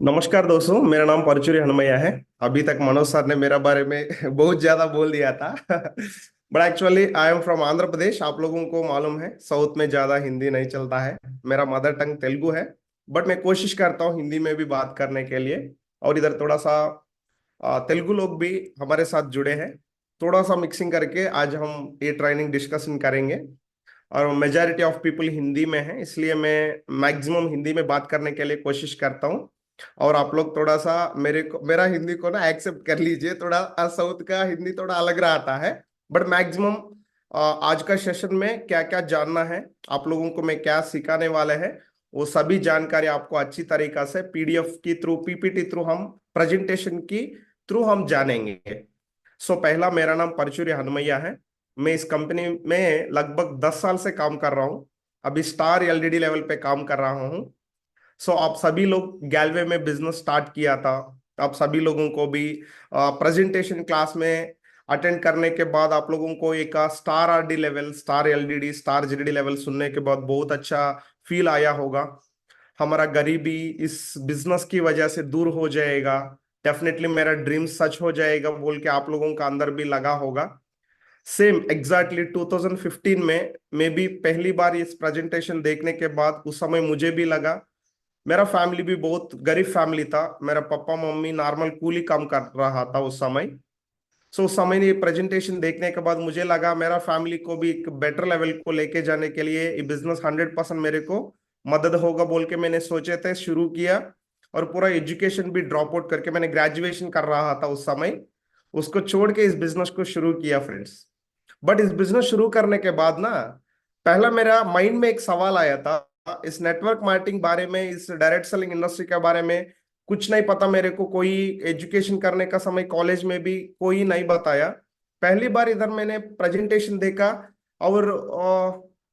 नमस्कार दोस्तों, मेरा नाम परचूरी हनुमैया है। अभी तक मनोज सर ने मेरा बारे में बहुत ज्यादा बोल दिया था। But actually I am from Andhra Pradesh. आप लोगों को मालूम है साउथ में ज्यादा हिंदी नहीं चलता है। मेरा मदर टंग तेलुगु है। बट मैं कोशिश करता हूँ हिंदी में भी बात करने के लिए। और इधर थोड़ा सा तेलुगु लोग भी हमारे साथ जुड़े हैं। थोड़ा सा मिक्सिंग करके आज हम ये ट्रेनिंग डिस्कशन करेंगे। और मेजॉरिटी ऑफ पीपल हिंदी में है, इसलिए मैं मैक्सिमम हिंदी में बात करने के लिए कोशिश करता हूँ। और आप लोग थोड़ा सा मेरा हिंदी को ना एक्सेप्ट कर लीजिए। थोड़ा साउथ का हिंदी थोड़ा अलग रहता है। बट मैक्सिमम आज का सेशन में क्या क्या जानना है, आप लोगों को मैं क्या सिखाने वाले हैं, वो सभी जानकारी आपको अच्छी तरीका से पीडीएफ की थ्रू, पीपीटी थ्रू, हम प्रेजेंटेशन की थ्रू हम जानेंगे। सो पहला, मेरा नाम परचूरी हनुमैया है। मैं इस कंपनी में लगभग 10 साल से काम कर रहा हूँ। अभी स्टार एलडीडी लेवल पे काम कर रहा हूँ। सो आप सभी लोग गैलवे में बिजनेस स्टार्ट किया था। आप सभी लोगों को भी प्रेजेंटेशन क्लास में अटेंड करने के बाद आप लोगों को एक star RD level, star LDD, star GDD level सुनने के बाद बहुत अच्छा फील आया होगा। हमारा गरीबी इस बिजनेस की वजह से दूर हो जाएगा। डेफिनेटली मेरा ड्रीम सच हो जाएगा बोल के आप लोगों का अंदर भी लगा होगा। सेम एग्जैक्टली 2015 में मैं भी पहली बार इस प्रेजेंटेशन देखने के बाद उस समय मुझे भी लगा। मेरा फैमिली भी बहुत गरीब फैमिली था। मेरा पापा मम्मी नॉर्मल कूली काम कर रहा था उस समय। सो उस समय ये प्रेजेंटेशन देखने के बाद मुझे लगा मेरा फैमिली को भी एक बेटर लेवल को लेके जाने के लिए ये बिजनेस 100% मेरे को मदद होगा बोल के मैंने सोचे थे, शुरू किया। और पूरा एजुकेशन भी ड्रॉप आउट करके, मैंने ग्रेजुएशन कर रहा था उस समय, उसको छोड़ के इस बिजनेस को शुरू किया फ्रेंड्स। बट इस बिजनेस शुरू करने के बाद ना, पहला मेरा माइंड में एक सवाल आया था, इस नेटवर्क मार्केटिंग बारे में, इस डायरेक्ट सेलिंग इंडस्ट्री के बारे में कुछ नहीं पता मेरे को। कोई एजुकेशन करने का समय कॉलेज में भी कोई नहीं बताया। पहली बार इधर मैंने प्रेजेंटेशन देखा। और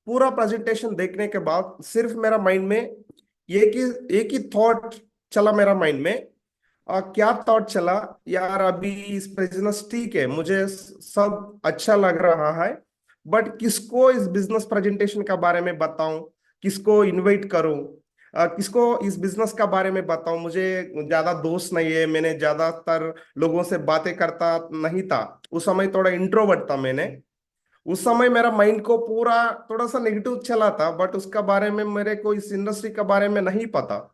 पूरा प्रेजेंटेशन देखने के बाद सिर्फ मेरा माइंड में एक ही थॉट चला मेरा माइंड में। क्या थॉट चला, यार अभी इस बिजनेस ठीक है, मुझे सब अच्छा लग रहा है। बट किसको इस बिजनेस प्रेजेंटेशन का बारे में बताऊं, किसको इनवाइट करूं, किसको इस बिजनेस का बारे में बताऊं। मुझे ज्यादा दोस्त नहीं है, मैंने ज्यादातर लोगों से बातें करता नहीं था। उस समय थोड़ा इंट्रोवर्ट था मैंने। उस समय मेरा माइंड को पूरा थोड़ा सा नेगेटिव चला था। बट उसका बारे में मेरे को इस इंडस्ट्री का बारे में नहीं पता।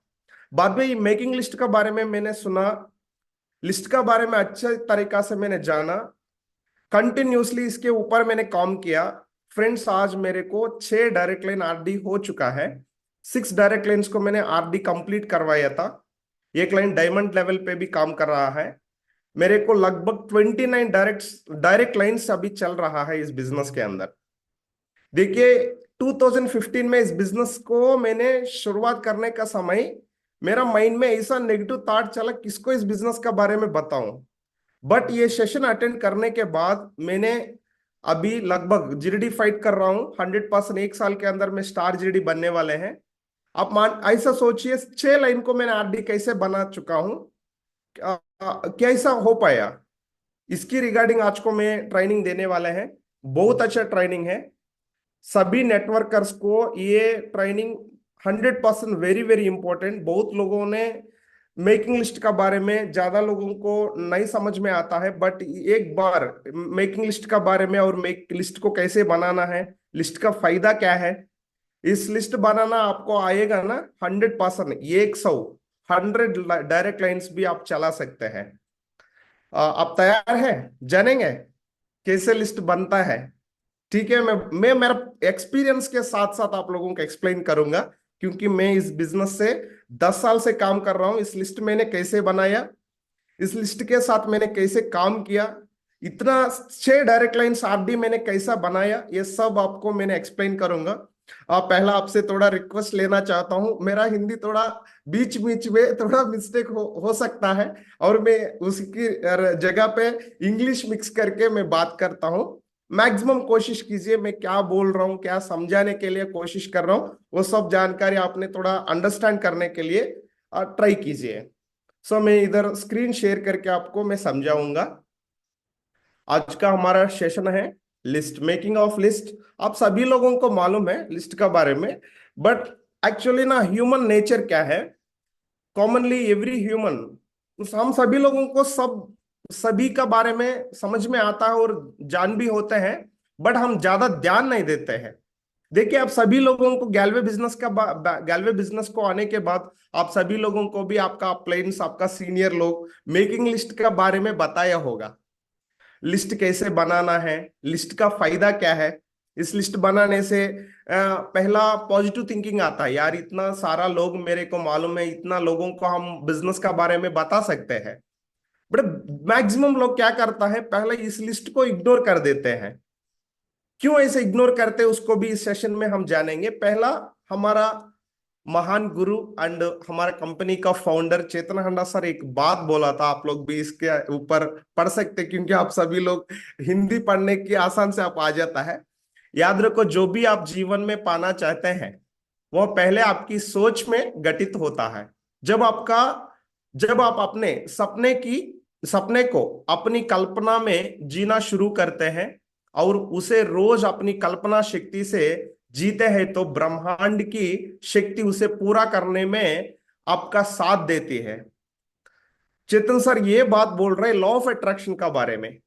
बाद में ये मेकिंग लिस्ट का बारे में मैंने सुना। लिस्ट का बारे में अच्छे तरीका से मैंने जाना। कंटिन्यूसली इसके ऊपर मैंने काम किया। फ्रेंड्स, आज मेरे को 6 डायरेक्ट लाइन आरडी हो चुका है। 6 डायरेक्ट लाइन्स को मैंने आरडी कंप्लीट करवाया था। एक लाइन डायमंड लेवल पे भी काम कर रहा है। मेरे को लगभग 29 डायरेक्ट डायरेक्ट लाइन्स अभी चल रहा है इस बिजनेस के अंदर। देखिए, 2015 में इस बिजनेस को मैंने शुरुआत करने का समय मेरा माइंड में ऐसा नेगेटिव थॉट चला, किसको इस बिजनेस का बारे में बताऊं। बट ये सेशन अटेंड करने के बाद मैंने अभी लगभग जीडीडी फाइट कर रहा हूँ 100%। 1 साल के अंदर में स्टार जीडीडी बनने वाले हैं। आप मान ऐसा सोचिए, 6 लाइन को मैंने आरडी कैसे बना चुका हूँ। क्या ऐसा हो पाया, इसकी रिगार्डिंग आज को मैं ट्रेनिंग देने वाले हैं। बहुत अच्छा ट्रेनिंग है। सभी नेटवर्कर्स को ये ट्रेनिंग 100% वेरी वेरी इंपॉर्टेंट। बहुत लोगों ने मेकिंग लिस्ट का बारे में, ज्यादा लोगों को नहीं समझ में आता है। बट एक बार मेकिंग लिस्ट का बारे में और मेक लिस्ट को कैसे बनाना है, लिस्ट का फायदा क्या है, इस लिस्ट बनाना आपको आएगा ना 100%, 100 डायरेक्ट लाइंस भी आप चला सकते हैं। आप तैयार हैं? जानेंगे कैसे लिस्ट बनता है? ठीक है, मैं मेरा एक्सपीरियंस के साथ साथ आप लोगों को एक्सप्लेन करूंगा। क्योंकि मैं इस बिजनेस से 10 साल से काम कर रहा हूं। इस लिस्ट मैंने कैसे बनाया, इस लिस्ट के साथ मैंने कैसे काम किया, इतना 6 डायरेक्ट लाइंस आरडी मैंने कैसा बनाया, ये सब आपको मैंने एक्सप्लेन करूंगा। पहला आपसे थोड़ा रिक्वेस्ट लेना चाहता हूं। मेरा हिंदी थोड़ा बीच बीच में थोड़ा मिस्टेक हो सकता है। और मैं उसकी जगह पे इंग्लिश मिक्स करके मैं बात करता हूं। मैक्सिमम कोशिश कीजिए, मैं क्या बोल रहा हूँ, क्या समझाने के लिए कोशिश कर रहा हूँ, वो सब जानकारी आपने थोड़ा अंडरस्टैंड करने के लिए ट्राई कीजिए। सो मैं इधर स्क्रीन शेयर करके आपको मैं समझाऊंगा। आज का हमारा सेशन है लिस्ट, मेकिंग ऑफ लिस्ट। आप सभी लोगों को मालूम है लिस्ट का बारे में। बट एक्चुअली ना, ह्यूमन नेचर क्या है, कॉमनली एवरी ह्यूमन, हम सभी लोगों को सभी का बारे में समझ में आता है और जान भी होते हैं, बट हम ज्यादा ध्यान नहीं देते हैं। देखिए, आप सभी लोगों को गैलवे बिजनेस को आने के बाद आप सभी लोगों को भी आपका अपलाइंस, आपका सीनियर लोग मेकिंग लिस्ट का बारे में बताया होगा। लिस्ट कैसे बनाना है, लिस्ट का फायदा क्या है। इस लिस्ट बनाने से पहला पॉजिटिव थिंकिंग आता है, यार इतना सारा लोग मेरे को मालूम है, इतना लोगों को हम बिजनेस का बारे में बता सकते हैं। बट मैक्सिमम लोग क्या करता है, पहले इस लिस्ट को इग्नोर कर देते हैं। क्यों ऐसे इग्नोर करते हैं उसको भी इस सेशन में हम जानेंगे। पहला, हमारा महान गुरु एंड हमारा कंपनी का फाउंडर चेतन हंडा सर एक बात बोला था, आप लोग भी इसके ऊपर पढ़ सकते हैं, क्योंकि आप सभी लोग हिंदी पढ़ने की आसान से आप आ जाता है। याद रखो, जो भी आप जीवन में पाना चाहते हैं वह पहले आपकी सोच में घटित होता है। जब आप अपने सपने को अपनी कल्पना में जीना शुरू करते हैं और उसे रोज अपनी कल्पना शक्ति से जीते हैं, तो ब्रह्मांड की शक्ति उसे पूरा करने में आपका साथ देती है। चेतन सर ये बात बोल रहे लॉ ऑफ अट्रैक्शन का बारे में।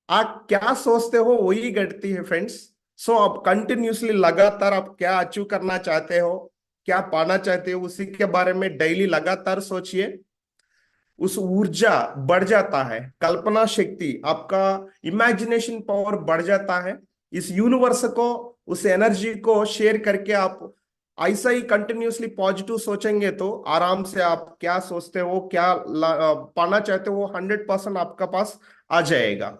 आप क्या सोचते हो वही घटती है फ्रेंड्स। सो आप कंटिन्यूसली, लगातार आप क्या अचीव करना चाहते हो, क्या पाना चाहते हो, उसी के बारे में डेली लगातार सोचिए। उस ऊर्जा बढ़ जाता है, कल्पना शक्ति, आपका इमेजिनेशन पावर बढ़ जाता है। इस यूनिवर्स को, उस एनर्जी को शेयर करके आप ऐसा ही कंटिन्यूसली पॉजिटिव सोचेंगे तो आराम से आप क्या सोचते हो, क्या पाना चाहते हो, 100% आपका पास आ जाएगा।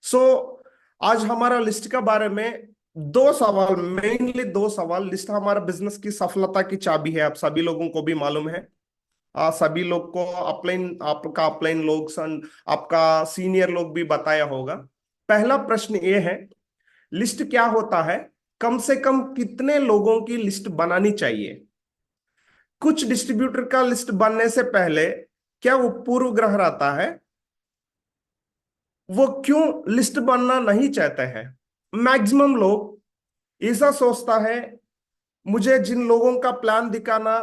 सो आज हमारा लिस्ट के बारे में दो सवाल, मेनली दो सवाल। लिस्ट हमारा बिजनेस की सफलता की चाबी है, आप सभी लोगों को भी मालूम है। सभी लोग को आपका अपलाइन लोग आपका सीनियर लोग भी बताया होगा। पहला प्रश्न ये है, लिस्ट क्या होता है, कम से कम कितने लोगों की लिस्ट बनानी चाहिए। कुछ डिस्ट्रीब्यूटर का लिस्ट बनने से पहले क्या वो पूर्व ग्रह रहता है, वो क्यों लिस्ट बनना नहीं चाहते हैं। मैक्सिमम लोग ऐसा सोचता है, मुझे जिन लोगों का प्लान दिखाना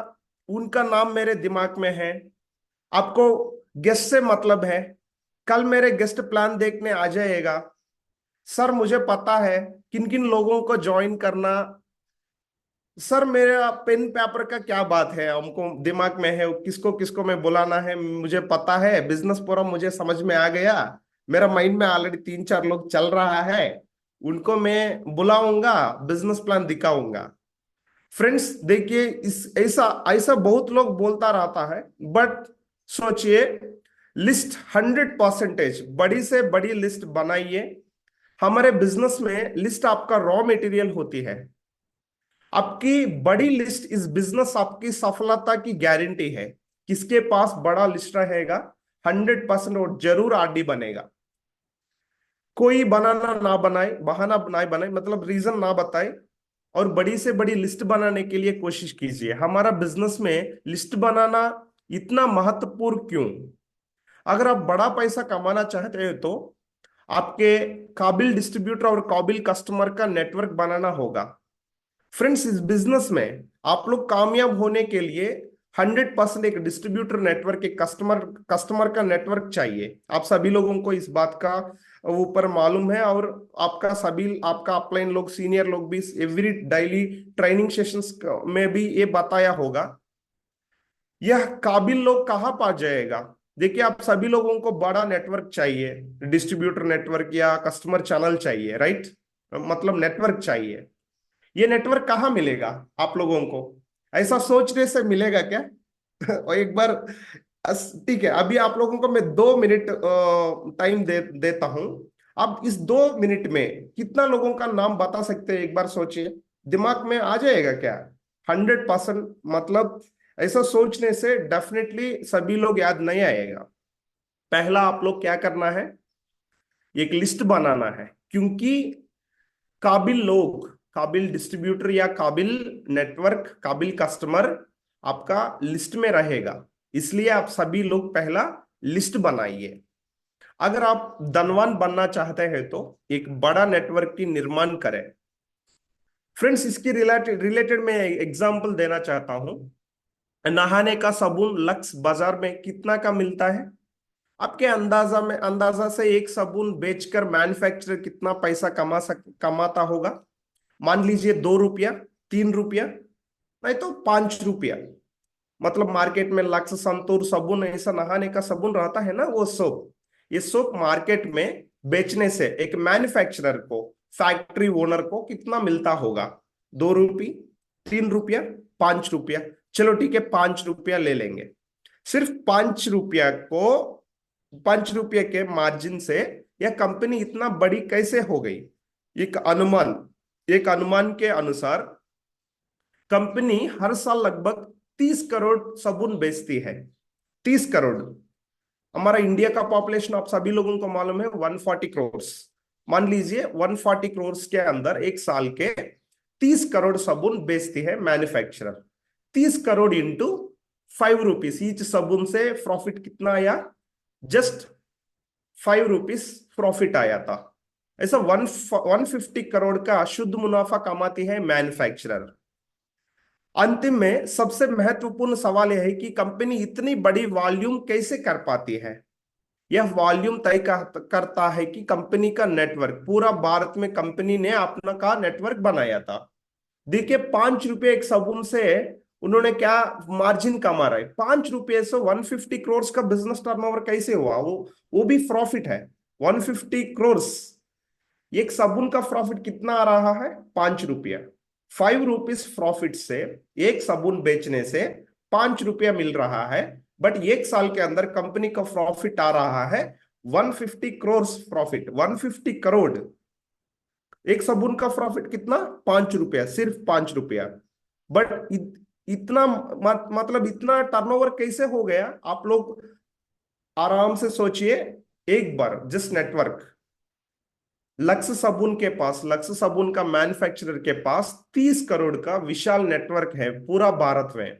उनका नाम मेरे दिमाग में है। आपको गेस्ट से मतलब है, कल मेरे गेस्ट प्लान देखने आ जाएगा। सर मुझे पता है किन किन लोगों को ज्वाइन करना। सर मेरा पेन पेपर का क्या बात है, हमको दिमाग में है किसको किसको मैं बुलाना है, मुझे पता है। बिजनेस फोरम मुझे समझ में आ गया, मेरा माइंड में ऑलरेडी 3-4 लोग चल रहा है, उनको मैं बुलाऊंगा, बिजनेस प्लान दिखाऊंगा। फ्रेंड्स देखिए, इस ऐसा ऐसा बहुत लोग बोलता रहता है, बट सोचिए, लिस्ट 100% बड़ी से बड़ी लिस्ट बनाइए। हमारे बिजनेस में लिस्ट आपका रॉ मटेरियल होती है। आपकी बड़ी लिस्ट इस बिजनेस आपकी सफलता की गारंटी है। किसके पास बड़ा लिस्ट रहेगा, 100% वो जरूर आरडी बनेगा। कोई बनाना ना बनाए, बहाना ना बनाए, मतलब रीजन ना बताए, और बड़ी से बड़ी लिस्ट बनाने के लिए कोशिश कीजिए। हमारा बिजनेस में लिस्ट बनाना इतना महत्वपूर्ण क्यों। अगर आप बड़ा पैसा कमाना चाहते हैं तो आपके काबिल डिस्ट्रीब्यूटर और काबिल कस्टमर का नेटवर्क बनाना होगा। फ्रेंड्स, इस बिजनेस में आप लोग कामयाब होने के लिए 100% एक डिस्ट्रीब्यूटर नेटवर्क, एक कस्टमर कस्टमर का नेटवर्क चाहिए। आप सभी लोगों को इस बात का ऊपर मालूम है, और आपका अपलाइन लोग, सीनियर लोग भी एवरी डेली ट्रेनिंग सेशंस में भी ये बताया होगा। यह काबिल लोग कहाँ पा जाएगा। देखिए, आप सभी लोगों को बड़ा नेटवर्क चाहिए, डिस्ट्रीब्यूटर नेटवर्क या कस्टमर चैनल चाहिए, राइट, मतलब नेटवर्क चाहिए। ये नेटवर्क कहाँ मिलेगा आप लोगों को, ऐसा सोचने से मिलेगा क्या? और एक बार, ठीक है, अभी आप लोगों को मैं 2 मिनट टाइम देता हूं। आप इस 2 मिनट में कितना लोगों का नाम बता सकते हैं, एक बार सोचिए, दिमाग में आ जाएगा क्या? 100%, मतलब ऐसा सोचने से डेफिनेटली सभी लोग याद नहीं आएगा। पहला आप लोग क्या करना है, एक लिस्ट बनाना है, क्योंकि काबिल लोग, काबिल डिस्ट्रीब्यूटर या काबिल नेटवर्क, काबिल कस्टमर आपका लिस्ट में रहेगा। इसलिए आप सभी लोग पहला लिस्ट बनाइए। अगर आप धनवान बनना चाहते हैं तो एक बड़ा नेटवर्क की निर्माण करें। फ्रेंड्स, इसकी रिलेटेड मैं एग्जांपल देना चाहता हूं। नहाने का साबुन लक्स बाजार में कितना का मिलता है? आपके अंदाजा से एक साबुन बेचकर मैन्युफैक्चरर कितना पैसा कमाता होगा? मान लीजिए 2 रुपया, 3 रुपया, नहीं तो 5 रुपया। मतलब मार्केट में लक्स, संतूर साबुन, ऐसा नहाने का साबुन रहता है ना, वो सोप। ये सोप मार्केट में बेचने से एक मैन्युफैक्चरर को, फैक्ट्री ओनर को कितना मिलता होगा? 2 रुपये, 3 रुपया, 5 रुपया। चलो ठीक है, 5 रुपया ले लेंगे। सिर्फ 5 रुपया को, 5 रुपये के मार्जिन से यह कंपनी इतना बड़ी कैसे हो गई? एक अनुमान, एक अनुमान के अनुसार कंपनी हर साल लगभग 30 करोड़ साबुन बेचती है। 30 करोड़। हमारा इंडिया का पॉपुलेशन आप सभी लोगों को मालूम है 140 करोड़। मान लीजिए 140 करोड़ के अंदर एक साल के 30 करोड़ साबुन बेचती है manufacturer. 30 crore into 5 rupees each साबुन से प्रॉफिट कितना आया? जस्ट 5 रुपीज प्रॉफिट आया था। ऐसा 150 करोड़ का शुद्ध मुनाफा कमाती है मैन्युफैक्चरर। अंतिम में सबसे महत्वपूर्ण सवाल यह है कि कंपनी इतनी बड़ी वॉल्यूम कैसे कर पाती है? यह वॉल्यूम तय करता है कि कंपनी का नेटवर्क, पूरा भारत में कंपनी ने अपना का नेटवर्क बनाया था। देखिए 5 रुपये एक साबुन से उन्होंने क्या मार्जिन कमा रहे। 5 रुपये से 150 करोड़ का बिजनेस टर्नओवर कैसे हुआ? वो भी प्रॉफिट है। 150 करोड़। एक साबुन का प्रॉफिट कितना आ रहा है? 5 रुपया। 5 रुपीज प्रॉफिट से एक साबुन बेचने से 5 रुपया मिल रहा है। बट एक साल के अंदर कंपनी का प्रॉफिट आ रहा है 150 करोड़ प्रॉफिट। 150 करोड़। एक साबुन का प्रॉफिट कितना? 5 रुपया, सिर्फ 5 रुपया। बट इतना मतलब इतना टर्नओवर कैसे हो गया? आप लोग आराम से सोचिए एक बार। जिस नेटवर्क लक्स साबुन के पास, लक्स साबुन का मैन्युफैक्चरर के पास 30 करोड़ का विशाल नेटवर्क है पूरा भारत में।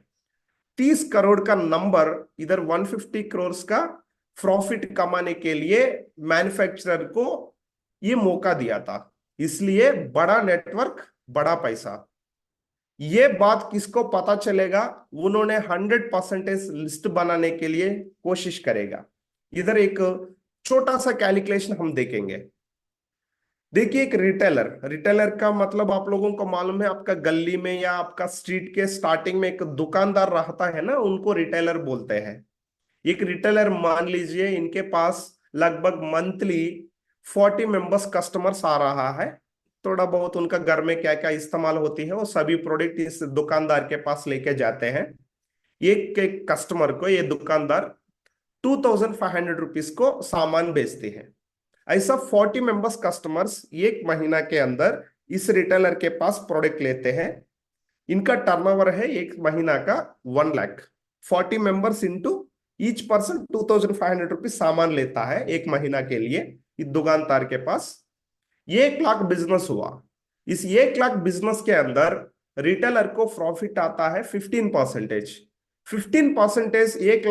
30 करोड़ का नंबर इधर 150 करोड़ का प्रॉफिट कमाने के लिए मैन्युफैक्चरर को ये मौका दिया था। इसलिए बड़ा नेटवर्क, बड़ा पैसा। ये बात किसको पता चलेगा? उन्होंने 100% लिस्ट बनाने के लिए कोशिश करेगा। इधर एक छोटा सा कैलकुलेशन हम देखेंगे। देखिए एक रिटेलर, रिटेलर का मतलब आप लोगों को मालूम है, आपका गली में या आपका स्ट्रीट के स्टार्टिंग में एक दुकानदार रहता है ना, उनको रिटेलर बोलते हैं। एक रिटेलर मान लीजिए इनके पास लगभग मंथली 40 मेंबर्स कस्टमर्स आ रहा है। थोड़ा बहुत उनका घर में क्या क्या इस्तेमाल होती है वो सभी प्रोडक्ट इस दुकानदार के पास लेके जाते हैं। एक एक कस्टमर को ये दुकानदार 2500 रुपीज को सामान बेचते हैं। ऐसा 40 मेंबर्स कस्टमर्स एक महीना के अंदर इस रिटेलर के पास प्रोडक्ट लेते हैं। इनका टर्नओवर है एक महीना का 1 lakh. 40 members into each person 2500 rupees सामान लेता है एक महीना के लिए इस दुकानदार के पास। ये 1 लाख बिजनेस हुआ। इस 1 लाख बिजनेस के अंदर रिटेलर को प्रॉफिट आता है 15%। 15%, 1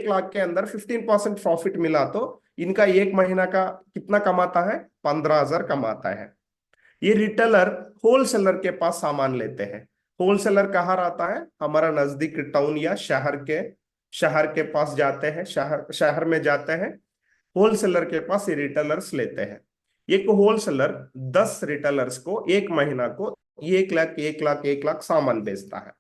लाख के अंदर 15% प्रॉफिट मिला तो इनका एक महीना का कितना कमाता है? 15,000 कमाता है। ये रिटेलर होलसेलर के पास सामान लेते हैं। होलसेलर कहाँ रहता है? हमारा नजदीक टाउन या शहर के पास जाते हैं, शहर में जाते हैं। होलसेलर के पास ये रिटेलर्स लेते हैं। एक होलसेलर 10 रिटेलर्स को एक महीना को 1 लाख 1 लाख 1 लाख सामान बेचता है।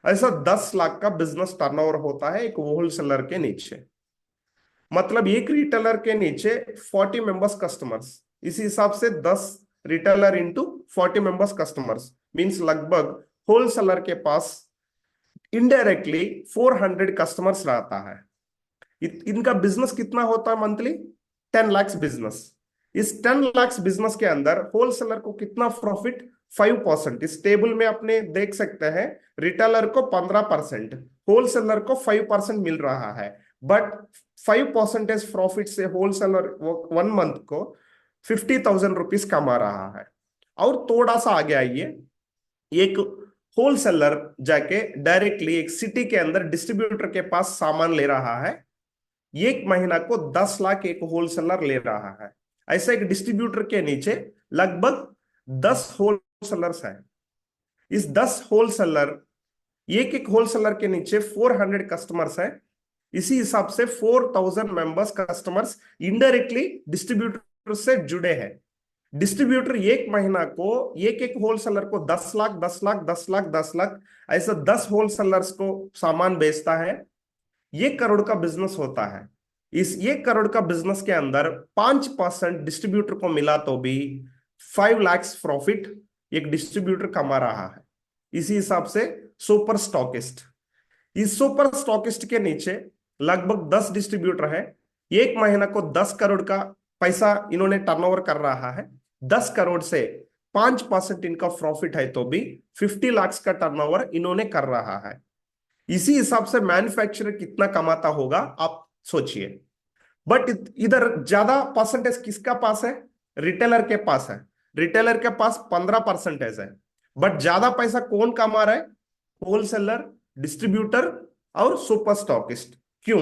ऐसा 10 लाख का बिजनेस टर्नओवर होता है एक होलसेलर के नीचे। मतलब एक रिटेलर के नीचे 40 मेंबर्स कस्टमर्स, इसी हिसाब से 10 retailer into 40 members customers means लगभग होलसेलर के पास इनडायरेक्टली 400 कस्टमर्स रहता है। इनका बिजनेस कितना होता है मंथली? 10 लाख बिजनेस। इस 10 लाख बिजनेस के अंदर होलसेलर को कितना प्रॉफिट? 5%। इस टेबल में अपने देख सकते हैं रिटेलर को 15%, होलसेलर को 5% मिल रहा है। बट 5% प्रॉफिट से होलसेलर 1 मंथ को 50,000 रुपीज कमा रहा है। और थोड़ा सा आगे आइए, एक होलसेलर जाके डायरेक्टली एक सिटी के अंदर डिस्ट्रीब्यूटर के पास सामान ले रहा है। एक महीना को 10 लाख एक होलसेलर ले रहा है। ऐसा एक डिस्ट्रीब्यूटर के नीचे लगभग 10 होलसेलर्स हैं। इस 10 होलसेलर एक एक होलसेलर के नीचे 400 कस्टमर्स हैं। इसी हिसाब से 4000 मेंबर्स कस्टमर्स इनडायरेक्टली डिस्ट्रीब्यूटर से जुड़े हैं। डिस्ट्रीब्यूटर एक महीना को एक एक होलसेलर को 10 लाख 10 लाख 10 लाख 10 लाख ऐसा 10 होलसेलर्स को सामान बेचता है। 1 करोड़ का बिजनेस होता है। इस 1 करोड़ का बिजनेस के अंदर 5% डिस्ट्रीब्यूटर को मिला तो भी 5 लाख प्रॉफिट एक डिस्ट्रीब्यूटर कमा रहा है। इसी हिसाब से सुपर स्टॉकिस्ट, इस सुपर स्टॉकिस्ट के नीचे लगभग 10 डिस्ट्रीब्यूटर है। एक महीना को 10 करोड़ का पैसा इन्होंने टर्नओवर कर रहा है। 10 करोड़ से 5% इनका प्रॉफिट है तो भी 50 लाख का टर्नओवर इन्होंने कर रहा है। इसी हिसाब से मैन्युफैक्चरर कितना कमाता होगा आप सोचिए। बट इधर ज्यादा परसेंटेज किसका पास है? रिटेलर के पास है। रिटेलर के पास 15% है। बट ज्यादा पैसा कौन कमा रहा है? होलसेलर, डिस्ट्रीब्यूटर और सुपर स्टॉकिस्ट। क्यों?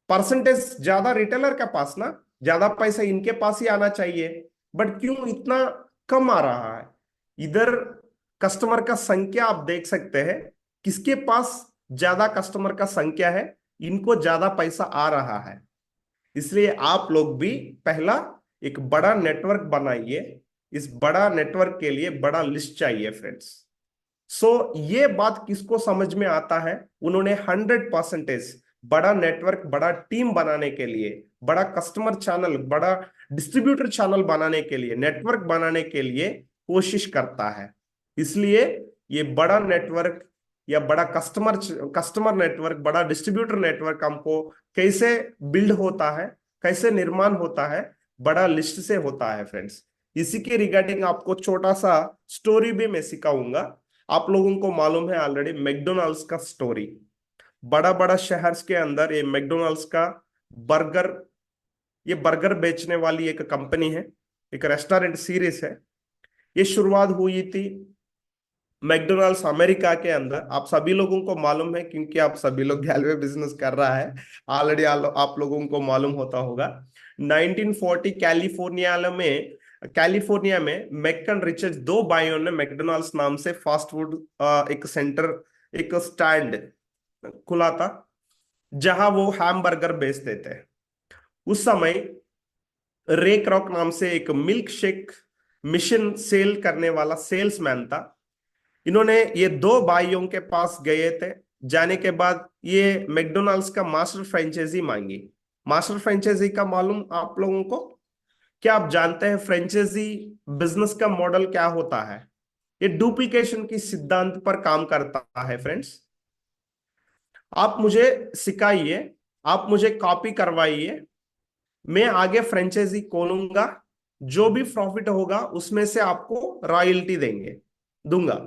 परसेंटेज ज्यादा रिटेलर के पास ना, ज्यादा पैसा इनके पास ही आना चाहिए। बट क्यों इतना कम आ रहा है? इधर कस्टमर का संख्या आप देख सकते हैं, किसके पास ज्यादा कस्टमर का संख्या है, इनको ज्यादा पैसा आ रहा है। इसलिए आप लोग भी पहला एक बड़ा नेटवर्क बनाइए। इस बड़ा नेटवर्क के लिए बड़ा लिस्ट चाहिए फ्रेंड्स। ये बात किसको समझ में आता है? उन्होंने 100% बड़ा नेटवर्क, बड़ा टीम बनाने के लिए, बड़ा कस्टमर चैनल, बड़ा डिस्ट्रीब्यूटर चैनल बनाने के लिए, नेटवर्क बनाने के लिए कोशिश करता है। इसलिए ये बड़ा नेटवर्क या बड़ा कस्टमर नेटवर्क, बड़ा डिस्ट्रीब्यूटर नेटवर्क हमको कैसे बिल्ड होता है, कैसे निर्माण होता है, बड़ा लिस्ट से होता है फ्रेंड्स। इसी के रिगार्डिंग आपको छोटा सा स्टोरी भी मैं सिखाऊंगा। आप लोगों को मालूम है ऑलरेडी मैकडोनाल्ड्स का स्टोरी। बड़ा बड़ा शहर्स के अंदर ये मैकडोनाल्ड्स का बर्गर, ये बर्गर बेचने वाली एक कंपनी है, एक रेस्टोरेंट सीरीज है। ये शुरुआत हुई थी मैकडोनाल्ड्स अमेरिका के अंदर। आप सभी लोगों को मालूम है क्योंकि आप सभी लोग गैलवे बिजनेस कर रहा है ऑलरेडी, आप लोगों को मालूम होता होगा। 1940 कैलिफोर्निया में मैकन रिचर्ड, दो भाइयों ने मैकडोनाल्ड्स नाम से फास्ट फूड एक सेंटर, एक स्टैंड खुला था जहां वो हैमबर्गर बेचते थे। उस समय रे क्रॉक नाम से एक मिल्क शेक मिशन सेल करने वाला सेल्समैन था। इन्होंने ये दो भाइयों के पास गए थे। जाने के बाद ये मैकडोनाल्ड्स का मास्टर फ्रेंचाइजी मांगी। मास्टर फ्रेंचाइजी का मालूम आप लोगों को? क्या आप जानते हैं फ्रेंचाइजी बिजनेस का मॉडल क्या होता है? ये डुप्लीकेशन की सिद्धांत पर काम करता है फ्रेंड्स। आप मुझे सिखाइए, आप मुझे कॉपी करवाइए, मैं आगे फ्रेंचाइजी खोलूंगा, जो भी प्रॉफिट होगा उसमें से आपको रॉयल्टी दूंगा।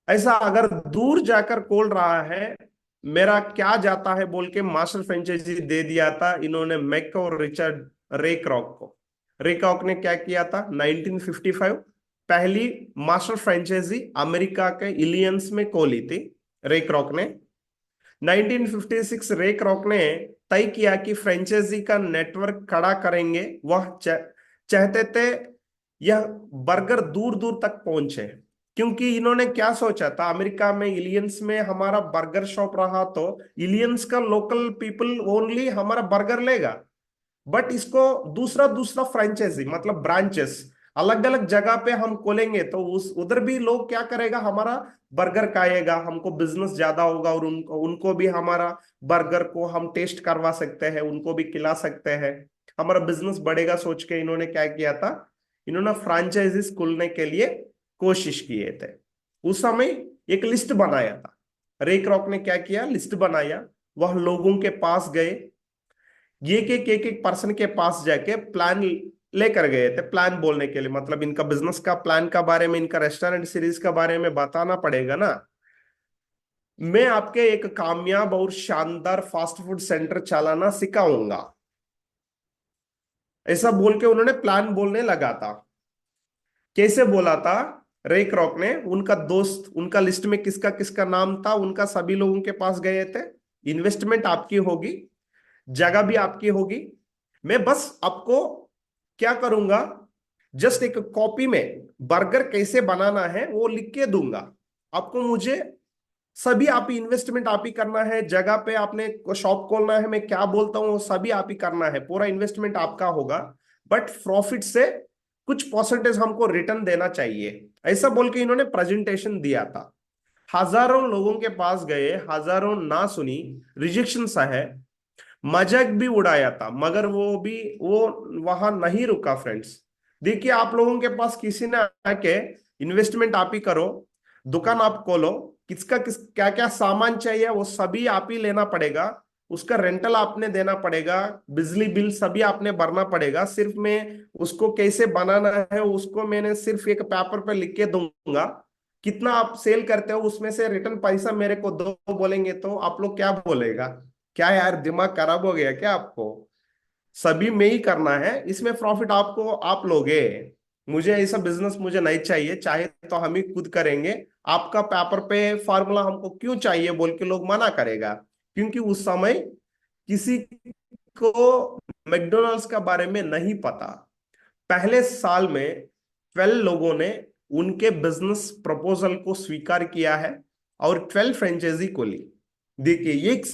ऐसा अगर दूर जाकर खोल रहा है, मेरा क्या जाता है बोल के मास्टर फ्रेंचाइजी दे दिया था इन्होंने मैक और रिचर्ड रे क्रॉक को। रे क्रॉक ने क्या किया था? 1955 पहली मास्टर फ्रेंचाइजी अमेरिका के इलियंस में खोली थी रे क्रॉक ने। 1956 रे क्रॉक ने तय किया कि फ्रेंचाइजी का नेटवर्क खड़ा करेंगे। वह चाहते थे यह बर्गर दूर दूर तक पहुंचे, क्योंकि इन्होंने क्या सोचा था, अमेरिका में इलियंस में हमारा बर्गर शॉप रहा तो इलियंस का लोकल पीपल ओनली हमारा बर्गर लेगा। बट इसको दूसरा दूसरा फ्रेंचाइजी मतलब ब्रांचेस अलग अलग जगह पे हम खोलेंगे तो उस उधर भी लोग क्या करेगा, हमारा बर्गर खाएगा, हमको बिजनेस ज्यादा होगा और उनको उनको भी हमारा बर्गर को हम टेस्ट करवा सकते हैं, उनको भी खिला सकते हैं, हमारा बिजनेस बढ़ेगा। सोच के इन्होंने क्या किया था, इन्होंने फ्रेंचाइजीज खोलने के लिए कोशिश किए थे। उस समय एक लिस्ट बनाया था। रे क्रॉक ने क्या किया, लिस्ट बनाया। वह लोगों के पास गए, एक पर्सन के पास जाके प्लान लेकर गए थे। प्लान बोलने के लिए मतलब इनका बिजनेस का प्लान का बारे में, इनका रेस्टोरेंट सीरीज का बारे में बताना पड़ेगा ना। मैं आपके एक कामयाब और शानदार फास्ट फूड सेंटर चलाना सिखाऊंगा, ऐसा बोल के उन्होंने प्लान बोलने लगा था। कैसे बोला था रे क्रॉक ने? उनका दोस्त, उनका लिस्ट में किसका किसका नाम था, उनका सभी लोगों के पास गए थे। इन्वेस्टमेंट आपकी होगी, जगह भी आपकी होगी, मैं बस आपको क्या करूंगा, जस्ट एक कॉपी में बर्गर कैसे बनाना है वो लिख के दूंगा। आपको मुझे सभी आप ही इन्वेस्टमेंट आप ही करना है, जगह पे आपने शॉप खोलना है, मैं क्या बोलता हूँ वो सभी आप ही करना है, पूरा इन्वेस्टमेंट आपका होगा, बट प्रॉफिट से कुछ परसेंटेज हमको रिटर्न देना चाहिए, ऐसा बोल के इन्होंने प्रेजेंटेशन दिया था। हजारों लोगों के पास गए, हजारों ना सुनी, रिजेक्शन सा है, मजाक भी उड़ाया था, मगर वो वहां नहीं रुका फ्रेंड्स। देखिए आप लोगों के पास किसी ने आके इन्वेस्टमेंट आप ही करो, दुकान आप खोलो, किसका किस क्या क्या सामान चाहिए वो सभी आप ही लेना पड़ेगा, उसका रेंटल आपने देना पड़ेगा, बिजली बिल सभी आपने भरना पड़ेगा, सिर्फ मैं उसको कैसे बनाना है उसको मैंने सिर्फ एक पेपर पे लिख के दूंगा, कितना आप सेल करते हो उसमें से रिटर्न पैसा मेरे को दो बोलेंगे तो आप लोग क्या बोलेगा? क्या यार दिमाग खराब हो गया क्या आपको? सभी में ही करना है, इसमें प्रॉफिट आपको आप लोगे। मुझे ऐसा बिजनेस मुझे नहीं चाहिए, चाहे तो हम ही खुद करेंगे, आपका पेपर पे फार्मूला हमको क्यों चाहिए बोल के लोग मना करेगा, क्योंकि उस समय किसी को मैकडोनल्ड्स का बारे में नहीं पता। पहले साल में 12 लोगों ने उनके बिजनेस प्रपोजल को स्वीकार किया है और 12 फ्रेंचाइजी को ली। देखिए एक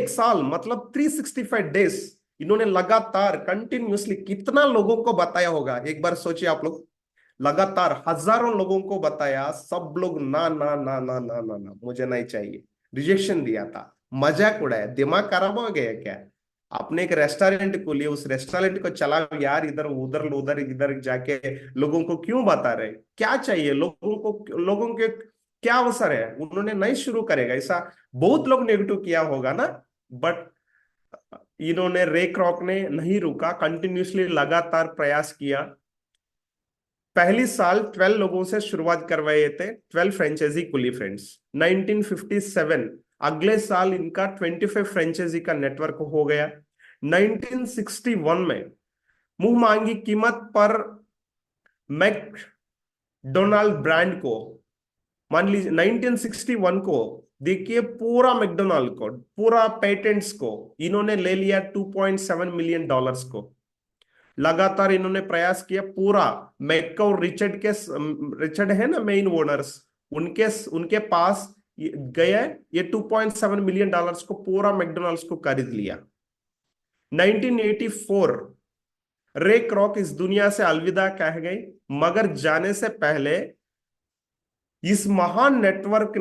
साल मतलब 365 डेज इन्होंने लगातार कंटिन्यूअसली कितना लोगों को बताया होगा, एक बार सोचिए आप लोग, लगातार हजारों लोगों को बताया, सब लोग ना ना ना ना ना ना ना मुझे नहीं चाहिए, रिजेक्शन दिया था, मजाक उड़ाया, दिमाग खराब हो गया क्या? आपने एक रेस्टोरेंट खोली, उस रेस्टोरेंट को चलाओ यार, इधर उधर उधर इधर जाके लोगों को क्यों बता रहे, क्या चाहिए लोगों को, लोगों के क्या अवसर है, उन्होंने नहीं शुरू करेगा ऐसा, बहुत लोग नेगेटिव किया होगा ना, बट इन्होंने रे क्रॉक ने नहीं रुका, कंटिन्यूसली लगातार प्रयास किया। पहली साल 12 लोगों से शुरुआत करवाए थे, 12 फ्रेंचाइजी खुली फ्रेंड्स। 1957 अगले साल इनका 25 फ्रेंचाइजी का नेटवर्क हो गया। 1961 में मुंह मांगी कीमत पर मैकडोनाल्ड ब्रांड को, मान लीजिए 1961 को, देखिए पूरा मैकडोनाल्ड को, पूरा पेटेंट्स को इन्होंने ले लिया $2.7 मिलियन को। लगातार इन्होंने प्रयास किया, पूरा मैक और रिचर्ड है ना मेन ओनर्स, उनके उनके पास गए, ये $2.7 मिलियन को पूरा मैकडोनाल्ड्स को खरीद लिया। 1984 रे क्रॉक इस दुनिया से अलविदा कह गए, मगर जाने से पहले इस महान नेटवर्कर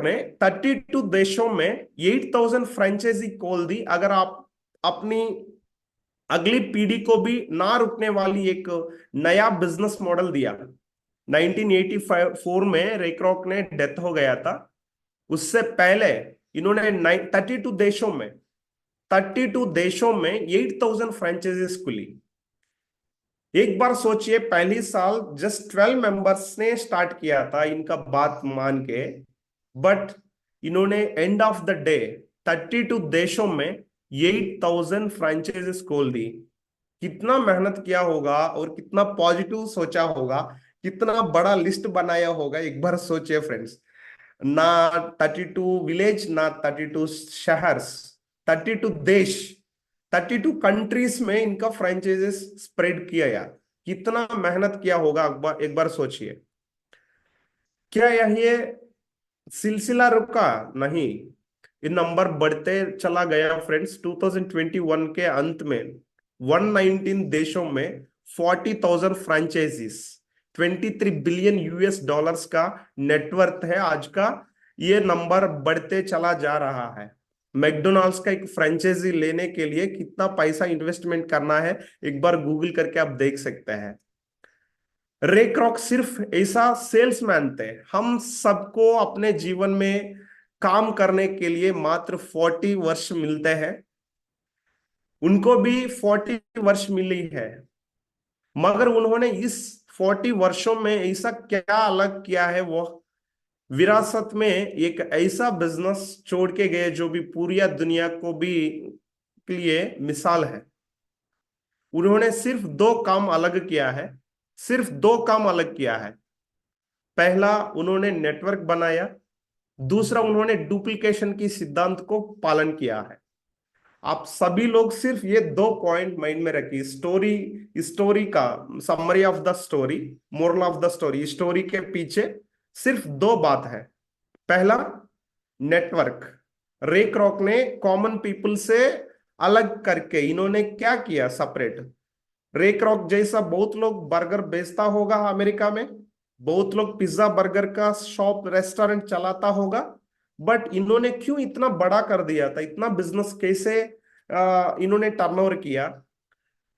ने 32 देशों में 8,000 फ्रेंचाइजी खोल दी। अगर आप अपनी अगली पीढ़ी को भी ना रुकने वाली एक नया बिजनेस मॉडल दिया। 1984 में रेक्रॉक ने डेथ हो गया था, उससे पहले इन्होंने 32 देशों में 8,000 फ्रेंचाइजीज खुली। एक बार सोचिए, पहली साल जस्ट 12 मेंबर्स ने स्टार्ट किया था इनका बात मान के, बट इन्होंने एंड ऑफ द डे 32 देशों में 8,000 फ्रेंचाइजीज खोल दी। कितना मेहनत किया होगा और कितना पॉजिटिव सोचा होगा, कितना बड़ा लिस्ट बनाया होगा, एक बार सोचिए फ्रेंड्स। ना 32 विलेज, ना 32 शहर्स, 32 देश, 32 कंट्रीज में इनका फ्रेंचाइजेस स्प्रेड किया यार, कितना मेहनत किया होगा, एक बार सोचिए। क्या ये सिलसिला रुका? नहीं, ये नंबर बढ़ते चला गया फ्रेंड्स। 2021 के अंत में 119 देशों में 40,000 फ्रेंचाइजीज, 23 बिलियन US डॉलर्स का नेटवर्थ है आज का। ये नंबर बढ़ते चला जा रहा है। मैकडोनाल्ड्स का एक फ्रेंचाइजी लेने के लिए कितना पैसा इन्वेस्टमेंट करना है, एक बार गूगल करके आप देख सकते हैं। रे क्रॉक सिर्फ ऐसा सेल्समैन थे, हम सबको अपने जीवन में काम करने के लिए मात्र 40 वर्ष मिलते हैं, उनको भी 40 वर्ष मिली है, मगर उन्होंने इस 40 वर्षों में ऐसा क्या अलग किया है, वो विरासत में एक ऐसा बिजनेस छोड़ के गए जो भी पूरी दुनिया को भी के लिए मिसाल है। उन्होंने सिर्फ दो काम अलग किया है, सिर्फ दो काम अलग किया है। पहला, उन्होंने नेटवर्क बनाया, दूसरा उन्होंने डुप्लीकेशन की सिद्धांत को पालन किया है। आप सभी लोग सिर्फ ये दो पॉइंट माइंड में रखिए। स्टोरी, स्टोरी का summary of the story, moral of the story, story के पीछे सिर्फ दो बात है। पहला, नेटवर्क। रे क्रॉक ने कॉमन पीपल से अलग करके इन्होंने क्या किया, सेपरेट। रे क्रॉक जैसा बहुत लोग बर्गर बेचता होगा अमेरिका में, बहुत लोग पिज्जा बर्गर का शॉप रेस्टोरेंट चलाता होगा, बट इन्होंने क्यों इतना बड़ा कर दिया था, इतना बिजनेस कैसे इन्होंने टर्नओवर किया।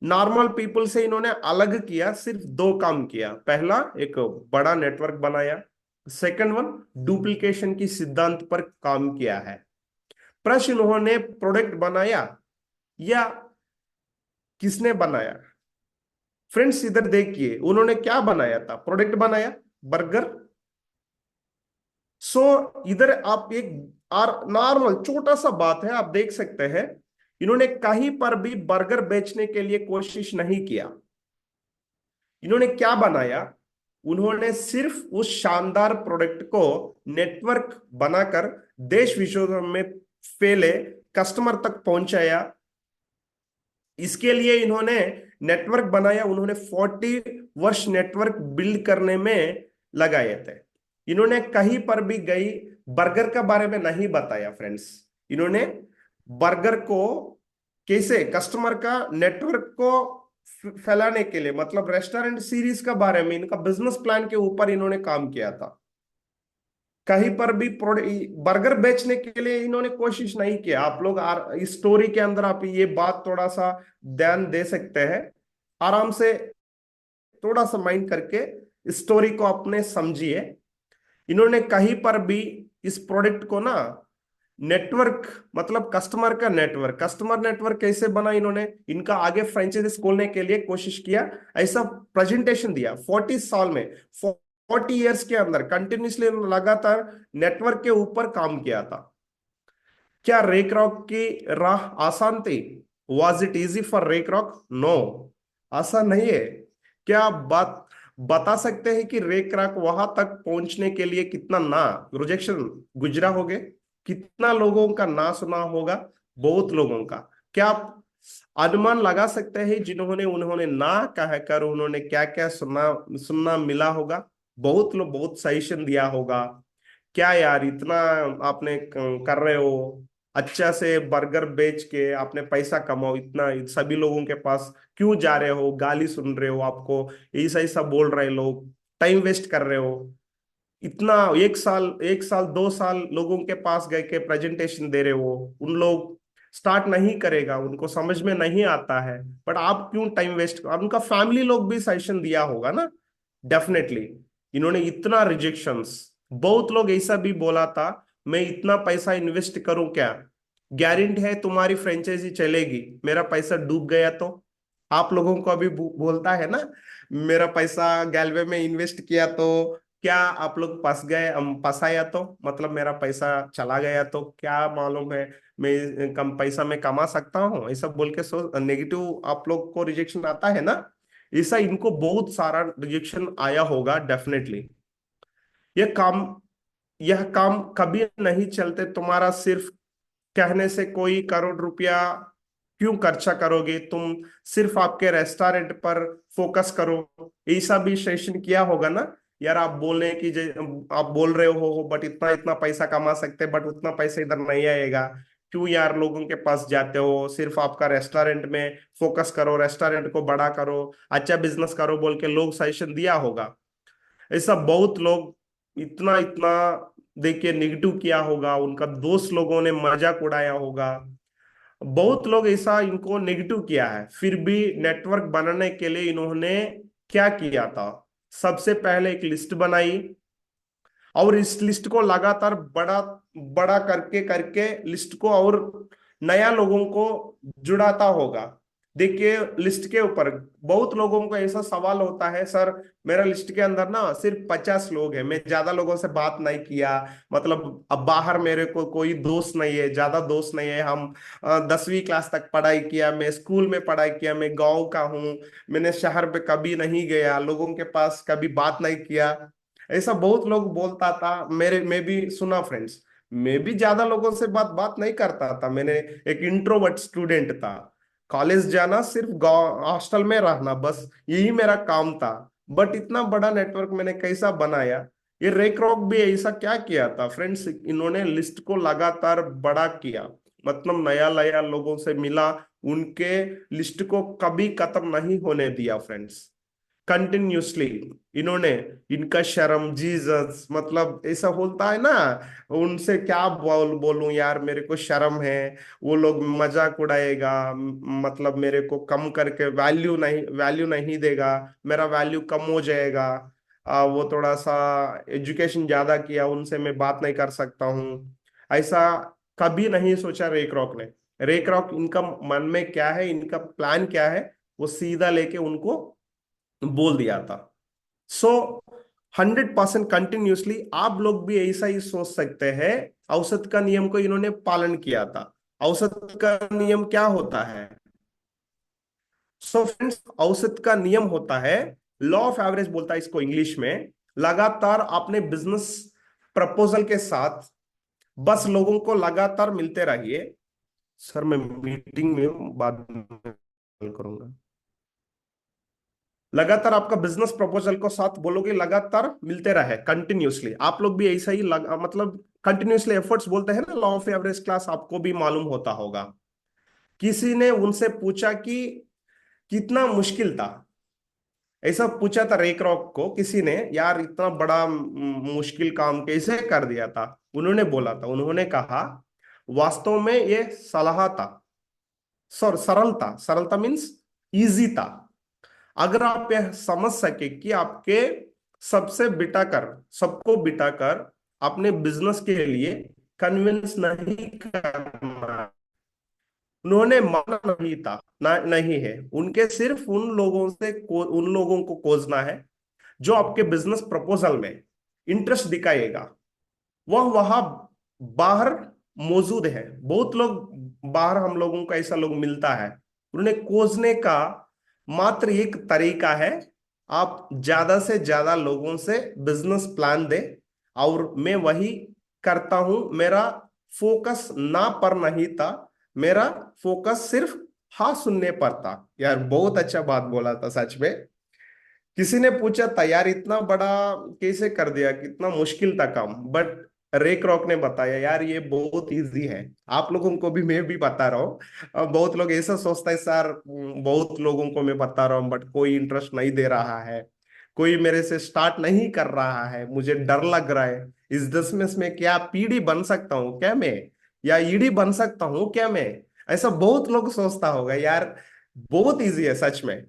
नॉर्मल पीपल से इन्होंने अलग किया, सिर्फ दो काम किया। पहला, एक बड़ा नेटवर्क बनाया। सेकंड वन, डुप्लीकेशन की सिद्धांत पर काम किया है। प्रश्न, उन्होंने प्रोडक्ट बनाया या किसने बनाया? फ्रेंड्स इधर देखिए, उन्होंने क्या बनाया था, प्रोडक्ट बनाया, बर्गर। सो इधर आप एक और नॉर्मल छोटा सा बात है, आप देख सकते हैं, इन्होंने कहीं पर भी बर्गर बेचने के लिए कोशिश नहीं किया। इन्होंने क्या बनाया, उन्होंने सिर्फ उस शानदार प्रोडक्ट को नेटवर्क बनाकर देश विदेशों में फैले, कस्टमर तक पहुंचाया। इसके लिए इन्होंने नेटवर्क बनाया, उन्होंने 40 वर्ष नेटवर्क बिल्ड करने में लगाए थे। इन्होंने कहीं पर भी गई बर्गर का बारे में नहीं बताया फ्रेंड्स। इन्होंने बर्गर को कैसे कस्टमर का नेटवर्क को फैलाने के लिए, मतलब रेस्टोरेंट सीरीज का बारे में, इनका बिजनेस प्लान के ऊपर इन्होंने काम किया था। कहीं पर भी बर्गर बेचने के लिए इन्होंने कोशिश नहीं किया। आप लोग इस स्टोरी के अंदर आप ये बात थोड़ा सा ध्यान दे सकते हैं, आराम से थोड़ा सा माइंड करके स्टोरी को अपने समझिए। इन्होंने कहीं पर भी इस प्रोडक्ट को ना, नेटवर्क मतलब कस्टमर का नेटवर्क, कस्टमर नेटवर्क कैसे बना, इन्होंने इनका आगे फ्रेंचाइजीज खोलने के लिए कोशिश किया, ऐसा प्रेजेंटेशन दिया। 40 साल में, 40 इयर्स के अंदर कंटिन्यूसली लगातार नेटवर्क के ऊपर काम किया था। क्या रे क्रॉक की राह आसान थी? वॉज इट इजी फॉर रे क्रॉक? नो, आसान नहीं है। क्या आप बात बता सकते हैं कि रे क्रॉक वहां तक पहुंचने के लिए कितना ना रिजेक्शन गुजरा होगे, कितना लोगों का ना सुना होगा? बहुत लोगों का। क्या आप अनुमान लगा सकते हैं जिन्होंने उन्होंने ना कहकर उन्होंने क्या क्या सुनना मिला होगा? बहुत लोग बहुत सजेशन दिया होगा, क्या यार इतना आपने कर रहे हो, अच्छा से बर्गर बेच के आपने पैसा कमाओ, इतना सभी लोगों के पास क्यों जा रहे हो, गाली सुन रहे हो, आपको ऐसा ऐसा बोल रहे लोग, टाइम वेस्ट कर रहे हो, इतना 1 साल 2 साल लोगों के पास गए के प्रेजेंटेशन दे रहे हो, उन लोग स्टार्ट नहीं करेगा, उनको समझ में नहीं आता है, बट आप क्यों टाइम वेस्ट। और उनका फैमिली लोग भी सजेशन दिया होगा ना, डेफिनेटली। इन्होंने इतना रिजेक्शंस, बहुत लोग ऐसा भी बोला था, मैं इतना पैसा इन्वेस्ट करूं क्या, गारंटी है तुम्हारी फ्रेंचाइजी चलेगी, मेरा पैसा डूब गया तो? आप लोगों को अभी बोलता है ना, मेरा पैसा गैलवे में इन्वेस्ट किया तो क्या आप लोग फंस गए, फंसाया तो मतलब मेरा पैसा चला गया तो क्या मालूम है, मैं कम पैसा में कमा सकता हूँ, ऐसा बोल के सो नेगेटिव आप लोग को रिजेक्शन आता है ना। ऐसा इनको बहुत सारा रिजेक्शन आया होगा डेफिनेटली। ये काम यह काम कभी नहीं चलते तुम्हारा सिर्फ कहने से। कोई करोड़ रुपया क्यों खर्चा करोगे तुम, सिर्फ आपके रेस्टोरेंट पर फोकस करो। ऐसा भी सेशन किया होगा ना यार, आप बोलने की आप बोल रहे हो बट इतना इतना पैसा कमा सकते, बट उतना पैसा इधर नहीं आएगा, क्यों यार लोगों के पास जाते हो, सिर्फ आपका रेस्टोरेंट में फोकस करो, रेस्टोरेंट को बड़ा करो, अच्छा बिजनेस करो बोल के लोग सजेशन दिया होगा। ऐसा बहुत लोग इतना इतना देखिए निगेटिव किया होगा, उनका दोस्त लोगों ने मजाक उड़ाया होगा, बहुत लोग ऐसा इनको नेगेटिव किया है। फिर भी नेटवर्क बनाने के लिए इन्होंने क्या किया था, सबसे पहले एक लिस्ट बनाई, और इस लिस्ट को लगातार बड़ा बड़ा करके करके लिस्ट को और नया लोगों को जुड़ाता होगा। देखिए लिस्ट के ऊपर बहुत लोगों को ऐसा सवाल होता है, सर मेरा लिस्ट के अंदर ना सिर्फ 50 लोग हैं, मैं ज्यादा लोगों से बात नहीं किया, मतलब अब बाहर मेरे को कोई दोस्त नहीं है, ज्यादा दोस्त नहीं है, हम 10वीं क्लास तक पढ़ाई किया, मैं स्कूल में पढ़ाई किया, मैं गाँव का हूँ, मैंने शहर पे कभी नहीं गया, लोगों के पास कभी बात नहीं किया। ऐसा बहुत लोग बोलता था, मेरे में भी सुना फ्रेंड्स। मैं भी ज्यादा लोगों से बात बात नहीं करता था। मैंने एक इंट्रोवर्ट स्टूडेंट था। कॉलेज जाना, सिर्फ गाँव हॉस्टल में रहना, बस यही मेरा काम था। बट इतना बड़ा नेटवर्क मैंने कैसा बनाया। ये रेक रॉक भी ऐसा क्या किया था फ्रेंड्स, इन्होंने लिस्ट को लगातार बड़ा किया। मतलब नया नया लोगों से मिला, उनके लिस्ट को कभी खत्म नहीं होने दिया फ्रेंड्स। कंटिन्यूसली इन्होंने, इनका शर्म जीसस, मतलब ऐसा होता है ना, उनसे क्या बोलूं यार, मेरे को शर्म है। वो लोग मजाक उड़ाएगा, मतलब मेरे को कम करके वैल्यू नहीं देगा, मेरा वैल्यू कम हो जाएगा। वो थोड़ा सा एजुकेशन ज्यादा किया, उनसे मैं बात नहीं कर सकता हूँ, ऐसा कभी नहीं सोचा रेक रॉक ने। रेक रॉक, इनका मन में क्या है, इनका प्लान क्या है, वो सीधा लेके उनको बोल दिया था। सो 100% कंटिन्यूसली आप लोग भी ऐसा ही सोच सकते हैं। औसत का नियम को इन्होंने पालन किया था। औसत का नियम क्या होता है? सो फ्रेंड्स, औसत का नियम होता है, लॉ ऑफ एवरेज बोलता है इसको इंग्लिश में। लगातार अपने बिजनेस प्रपोजल के साथ बस लोगों को लगातार मिलते रहिए। सर मैं मीटिंग में हूं, बाद में कॉल करूंगा। लगातार आपका बिजनेस प्रपोजल को साथ बोलोगे, लगातार मिलते रहे कंटिन्यूसली। आप लोग भी ऐसा ही मतलब कंटिन्यूसली एफर्ट्स बोलते हैं ना, लॉ ऑफ एवरेज क्लास आपको भी मालूम होता होगा। किसी ने उनसे पूछा कि कितना मुश्किल था, ऐसा पूछा था रेक रॉक को किसी ने, यार इतना बड़ा मुश्किल काम कैसे कर दिया था। उन्होंने बोला था, उन्होंने कहा वास्तव में ये सलाह था, सरलता, सरलता मीन्स इजी था। अगर आप यह समझ सके कि आपके सबसे बिटाकर, सबको बिटाकर अपने बिजनेस के लिए कन्विंस नहीं करना, उन्होंने माना नहीं था ना, नहीं है, उनके सिर्फ उन लोगों से उन लोगों को खोजना है जो आपके बिजनेस प्रपोजल में इंटरेस्ट दिखाएगा। वह वहां बाहर मौजूद है। बहुत लोग बाहर, हम लोगों को ऐसा लोग मिलता है। उन्हें खोजने का मात्र एक तरीका है, आप ज्यादा से ज्यादा लोगों से बिजनेस प्लान दे। और मैं वही करता हूं। मेरा फोकस ना पर नहीं था, मेरा फोकस सिर्फ हाँ सुनने पर था। यार बहुत अच्छा बात बोला था सच में। किसी ने पूछा था यार इतना बड़ा कैसे कर दिया, कितना मुश्किल था काम, बट रेक रॉक ने बताया यार ये बहुत इजी है। आप लोगों को भी मैं भी बता रहा हूँ। बहुत लोग ऐसा सोचता है सर, बहुत लोगों को मैं बता रहा हूँ बट कोई इंटरेस्ट नहीं दे रहा है, कोई मेरे से स्टार्ट नहीं कर रहा है, मुझे डर लग रहा है। इस दसमें में क्या पीढ़ी बन सकता हूँ क्या मैं, या ईडी बन सकता हूँ क्या मैं, ऐसा बहुत लोग सोचता होगा यार। बहुत इजी है सच में।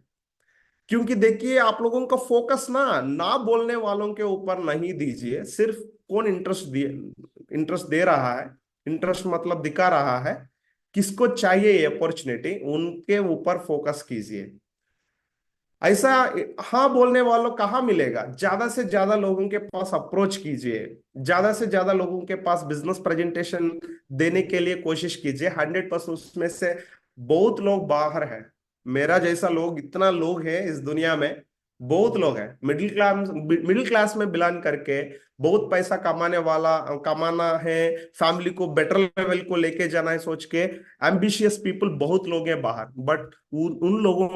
क्योंकि देखिए, आप लोगों का फोकस ना ना बोलने वालों के ऊपर नहीं दीजिए, सिर्फ कौन इंटरेस्ट दे रहा है, इंटरेस्ट मतलब दिखा रहा है, किसको चाहिए ये अपॉर्चुनिटी, उनके ऊपर फोकस कीजिए। ऐसा हाँ बोलने वालों कहाँ मिलेगा? ज्यादा से ज्यादा लोगों के पास अप्रोच कीजिए, ज्यादा से ज्यादा लोगों के पास बिजनेस प्रेजेंटेशन देने के लिए कोशिश कीजिए। 100% उसमें से बहुत लोग बाहर हैं। मेरा जैसा लोग, इतना लोग हैं इस दुनिया में, बहुत लोग हैं मिडिल क्लास में बिलोंग करके, बहुत पैसा कमाना है, फैमिली को बेटर लेवल को लेके जाना है सोच के एम्बिशियस पीपल बहुत लोग हैं बाहर। बट उन लोगों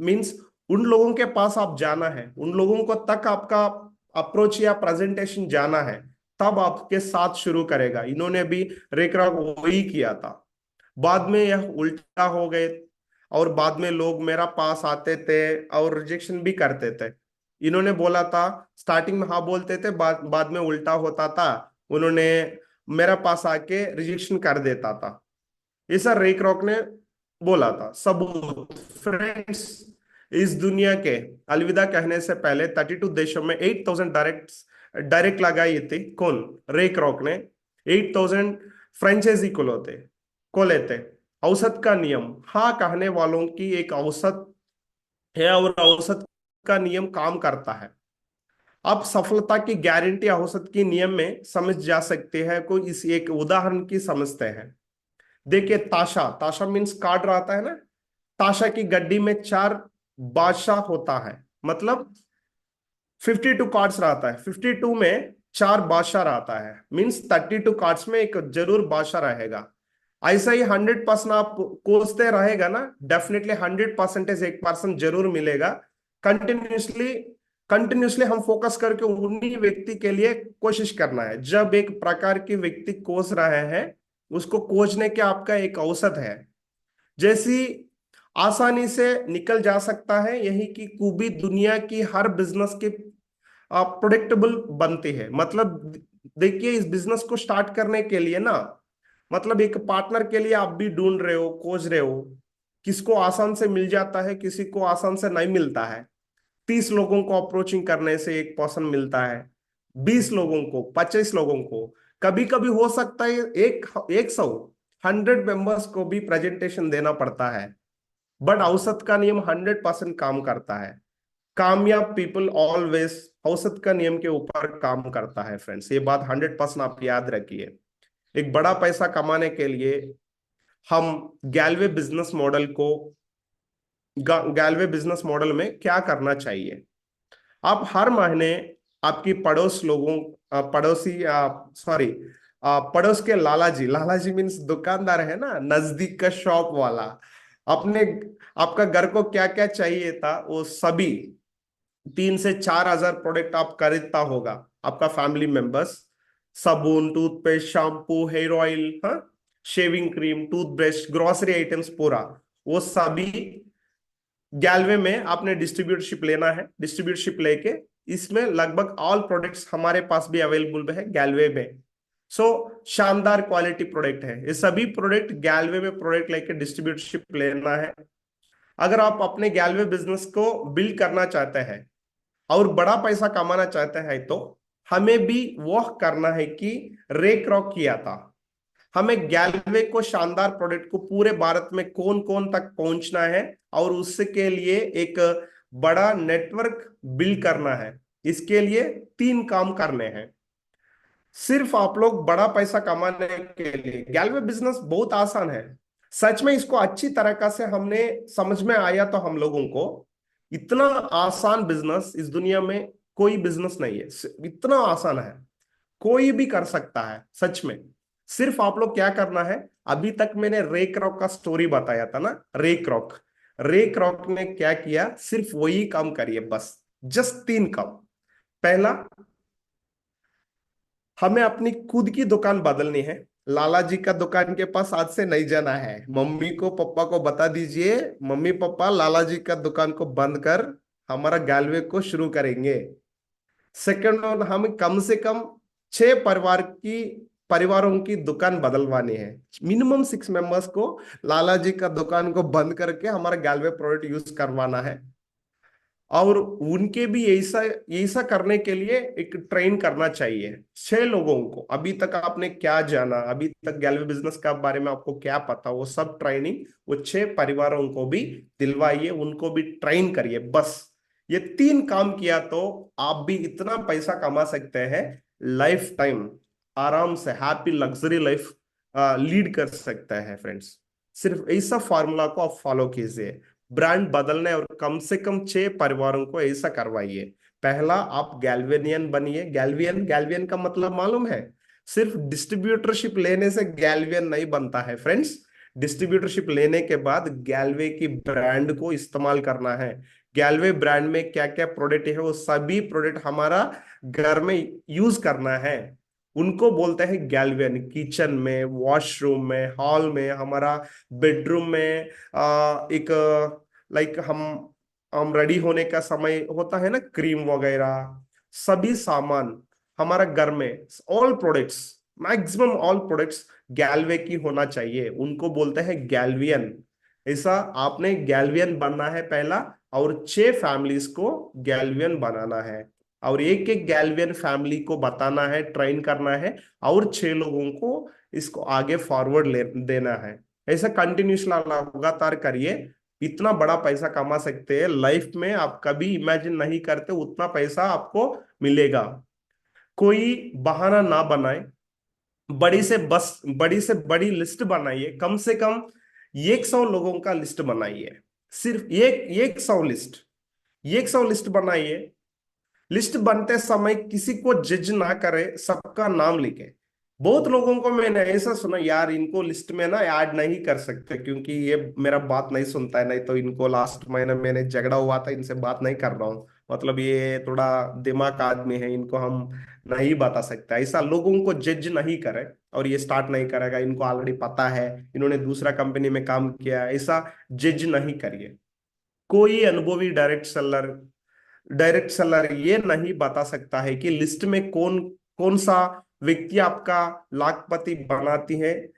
मीन्स उन लोगों के पास आप जाना है, उन लोगों को तक आपका अप्रोच या प्रेजेंटेशन जाना है, तब आपके साथ शुरू करेगा। इन्होंने भी रेकरा वही किया था। बाद में यह उल्टा हो गए, और बाद में लोग मेरा पास आते थे और रिजेक्शन भी करते थे। इन्होंने बोला था, स्टार्टिंग में हाँ बोलते थे, बाद में उल्टा होता था। उन्होंने मेरा पास आके रिजेक्शन कर देता था। ऐसा रेक रॉक ने बोला था। सबूत फ्रेंड्स, इस दुनिया के अलविदा कहने से पहले 32 देशों में 8,000 डायरेक्ट लगाई थी। कौन? रेक रॉक ने 8,000 फ्रेंचाइजी को लेते। औसत का नियम, हाँ कहने वालों की एक औसत है, और औसत का नियम काम करता है। आप सफलता की गारंटी औसत की नियम में समझ जा सकते हैं। कोई इस एक उदाहरण की समझते हैं। देखिए, ताशा, ताशा मीन्स कार्ड रहता है ना, ताशा की गड्डी में 4 बादशाह होता है, मतलब 52 कार्ड्स रहता है। 52 में 4 बादशाह रहता है, मीन्स 32 कार्ड्स में एक जरूर बादशाह रहेगा। ऐसा ही 100% आप कोसते रहेगा ना, डेफिनेटली 100% एक पर्सन जरूर मिलेगा। कंटिन्यूसली कंटिन्यूसली हम फोकस करके उन्हीं व्यक्ति के लिए कोशिश करना है। जब एक प्रकार की व्यक्ति कोस रहे हैं, उसको खोजने के आपका एक औसत है। जैसी आसानी से निकल जा सकता है, यही की खूबी दुनिया की हर बिजनेस की प्रोडिक्टेबल बनती है। मतलब देखिए, इस बिजनेस को स्टार्ट करने के लिए ना, मतलब एक पार्टनर के लिए आप भी ढूंढ रहे हो, खोज रहे हो। किसको आसान से मिल जाता है, किसी को आसान से नहीं मिलता है। 30 लोगों को अप्रोचिंग करने से एक पर्सन मिलता है, 20 लोगों को, 25 लोगों को, कभी कभी हो सकता है एक 100, 100 मेंबर्स को भी प्रेजेंटेशन देना पड़ता है। बट औसत का नियम 100% काम करता है। कामयाब पीपल ऑलवेज औसत का नियम के ऊपर काम करता है फ्रेंड्स, ये बात 100% आप याद रखिए। एक बड़ा पैसा कमाने के लिए हम गैलवे बिजनेस मॉडल को गैलवे बिजनेस मॉडल में क्या करना चाहिए। आप हर महीने आपकी पड़ोस लोगों पड़ोसी सॉरी पड़ोस के लालाजी, लालाजी मीन्स दुकानदार है ना, नजदीक का शॉप वाला, अपने आपका घर को क्या क्या चाहिए था वो सभी 3 से 4 हजार प्रोडक्ट आप खरीदता होगा। आपका फैमिली मेंबर्स, साबुन, टूथपेस्ट, शैम्पू, हेयर ऑयल, हाँ, shaving cream, toothbrush, grocery items, पूरा वो सभी गैलवे में आपने डिस्ट्रीब्यूटरशिप लेना है। डिस्ट्रीब्यूटरशिप लेके इसमें लगभग ऑल प्रोडक्ट्स हमारे पास भी अवेलेबल है गैलवे में। सो शानदार क्वालिटी प्रोडक्ट है ये सभी प्रोडक्ट, गैलवे में प्रोडक्ट लेके डिस्ट्रीब्यूटरशिप लेना है। अगर आप अपने गैलवे बिजनेस को बिल्ड करना चाहते हैं और बड़ा पैसा कमाना चाहते हैं, तो हमें भी वह करना है कि रे क्रॉक किया था। हमें गैलवे को शानदार प्रोडक्ट को पूरे भारत में कौन कौन तक पहुंचना है, और उसके लिए एक बड़ा नेटवर्क बिल्ड करना है। इसके लिए 3 काम करने हैं। सिर्फ आप लोग बड़ा पैसा कमाने के लिए, गैलवे बिजनेस बहुत आसान है सच में। इसको अच्छी तरीका से हमने समझ में आया तो हम लोगों को, इतना आसान बिजनेस इस दुनिया में कोई बिजनेस नहीं है। इतना आसान है, कोई भी कर सकता है सच में। सिर्फ आप लोग क्या करना है, अभी तक मैंने रे क्रॉक का स्टोरी बताया था ना, रे क्रॉक, रे क्रॉक ने क्या किया, सिर्फ वही काम करिए बस। जस्ट 3 काम। पहला, हमें अपनी खुद की दुकान बदलनी है। लाला जी का दुकान के पास आज से नहीं जाना है। मम्मी को पापा को बता दीजिए, मम्मी पापा लाला जी का दुकान को बंद कर हमारा गैलवे को शुरू करेंगे। सेकंड, हम कम से कम 6 परिवारों की दुकान बदलवानी है। मिनिमम 6 मेंबर्स को लाला जी का दुकान को बंद करके हमारा गैलवे प्रोडक्ट यूज करवाना है। और उनके भी ऐसा ऐसा करने के लिए एक ट्रेन करना चाहिए 6 लोगों को। अभी तक आपने क्या जाना, अभी तक गैलवे बिजनेस का बारे में आपको क्या पता, वो सब ट्रेनिंग वो 6 परिवारों को भी दिलवाइए, उनको भी ट्रेन करिए बस। ये 3 काम किया तो आप भी इतना पैसा कमा सकते हैं, लाइफ टाइम आराम से हैप्पी लग्जरी लाइफ लीड कर सकते हैं फ्रेंड्स। सिर्फ ऐसा फार्मूला को आप फॉलो कीजिए। ब्रांड बदलने और कम से कम 6 परिवारों को ऐसा करवाइए। पहला, आप गैल्वेनियन बनिए। गैल्वियन, गैल्वियन का मतलब मालूम है? सिर्फ डिस्ट्रीब्यूटरशिप लेने से गैल्वियन नहीं बनता है फ्रेंड्स। डिस्ट्रीब्यूटरशिप लेने के बाद गैलवे की ब्रांड को इस्तेमाल करना है। गैलवे ब्रांड में क्या क्या प्रोडक्ट है, वो सभी प्रोडक्ट हमारा घर में यूज करना है। उनको बोलते हैं गैल्वियन। किचन में, वॉशरूम में, हॉल में, हमारा बेडरूम में, एक लाइक हम रेडी होने का समय होता है ना, क्रीम वगैरह, सभी सामान हमारा घर में, all products, maximum all products गैलवे की होना चाहिए। उनको बोलते हैं गैल्वियन। ऐसा आपने गैल्वियन बनना है पहला, और 6 फैमिलीज को गैल्वियन बनाना है, और एक एक गैल्वियन फैमिली को बताना है, ट्रेन करना है, और 6 लोगों को इसको आगे फॉरवर्ड ले देना है। ऐसा कंटिन्यूस लगातार करिए, इतना बड़ा पैसा कमा सकते हैं लाइफ में। आप कभी इमेजिन नहीं करते उतना पैसा आपको मिलेगा। कोई बहाना ना बनाए, बड़ी से बड़ी लिस्ट बनाइए। कम से कम 100 लोगों का लिस्ट बनाइए। सिर्फ एक 100 लिस्ट, 100 लिस्ट बनाइए। लिस्ट बनते समय किसी को जज ना करे, सबका नाम लिखे। बहुत लोगों को मैंने ऐसा सुना, यार इनको लिस्ट में ना ऐड नहीं कर सकते क्योंकि ये मेरा बात नहीं सुनता है, नहीं तो इनको लास्ट महीने मैंने झगड़ा हुआ था, इनसे बात नहीं कर रहा हूँ, मतलब ये थोड़ा दिमाग का आदमी है, इनको हम नहीं बता सकते। ऐसा लोगों को जज नहीं करे, और ये स्टार्ट नहीं करेगा, इनको ऑलरेडी पता है, इन्होंने दूसरा कंपनी में काम किया है, ऐसा जज नहीं करिए। कोई अनुभवी डायरेक्ट सेलर ये नहीं बता सकता है कि लिस्ट में कौन कौन सा व्यक्ति आपका लाखपति बनाती है,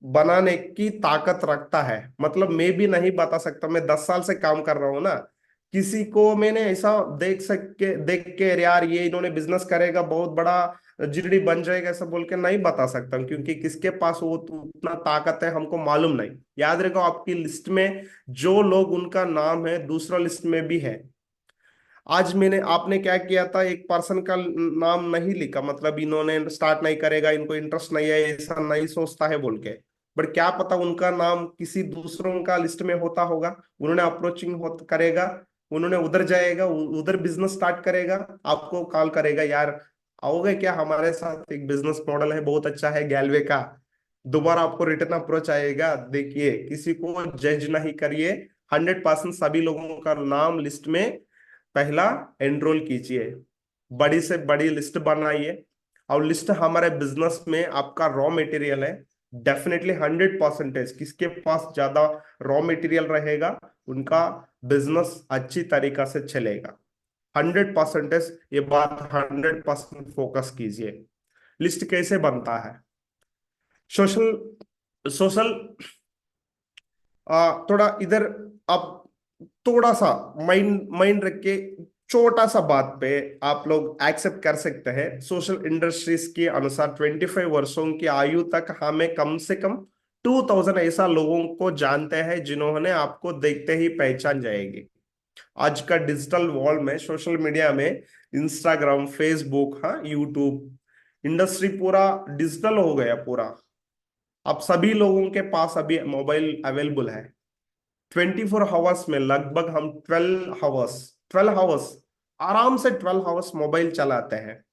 बनाने की ताकत रखता है। मतलब मैं भी नहीं बता सकता, मैं 10 साल से काम कर रहा हूं ना, किसी को मैंने ऐसा देख के यार ये इन्होंने बिजनेस करेगा, बहुत बड़ा जीडी बन जाएगा, ऐसा बोल के नहीं बता सकता हूं, क्योंकि किसके पास वो उतना ताकत है हमको मालूम नहीं। याद रखो, आपकी लिस्ट में जो लोग उनका नाम है दूसरा लिस्ट में भी है। आज मैंने आपने क्या किया था, एक पर्सन का नाम नहीं लिखा, मतलब इन्होंने स्टार्ट नहीं करेगा, इनको इंटरेस्ट नहीं है, ऐसा नहीं सोचता है बोल के। बट क्या पता उनका नाम किसी दूसरों का लिस्ट में होता होगा, उन्होंने अप्रोचिंग करेगा, उन्होंने उधर जाएगा, उधर बिजनेस स्टार्ट करेगा, आपको कॉल करेगा, यार आओगे क्या हमारे साथ, एक बिजनेस मॉडल है बहुत अच्छा है गैलवे का। दोबारा आपको रिटर्न अप्रोच आएगा। देखिए, किसी को जज नहीं करिए, 100% सभी लोगों का नाम लिस्ट में पहला एनरोल कीजिए, बड़ी से बड़ी लिस्ट बनाइए। और लिस्ट हमारे बिजनेस में आपका रॉ मटेरियल है। डेफिनेटली 100% किसके पास ज्यादा रॉ मटेरियल रहेगा, उनका बिजनेस अच्छी तरीका से चलेगा। 100%, ये बात 100% फोकस कीजिए। लिस्ट कैसे बनता है? सोशल सोशल थोड़ा इधर आप थोड़ा सा माइंड माइंड रख के, छोटा सा बात पे आप लोग एक्सेप्ट कर सकते हैं। सोशल इंडस्ट्रीज के अनुसार 25 वर्षों की आयु तक हमें कम से कम 2000 ऐसा लोगों को जानते हैं जिन्होंने आपको देखते ही पहचान जाएगी। आज का डिजिटल वर्ल्ड में, सोशल मीडिया में, इंस्टाग्राम, फेसबुक, हाँ, यूट्यूब, इंडस्ट्री पूरा डिजिटल हो गया पूरा। अब सभी लोगों के पास अभी मोबाइल अवेलेबल है। 24 आवर्स में लगभग हम 12 आवर्स आराम से 12 आवर्स मोबाइल चलाते हैं।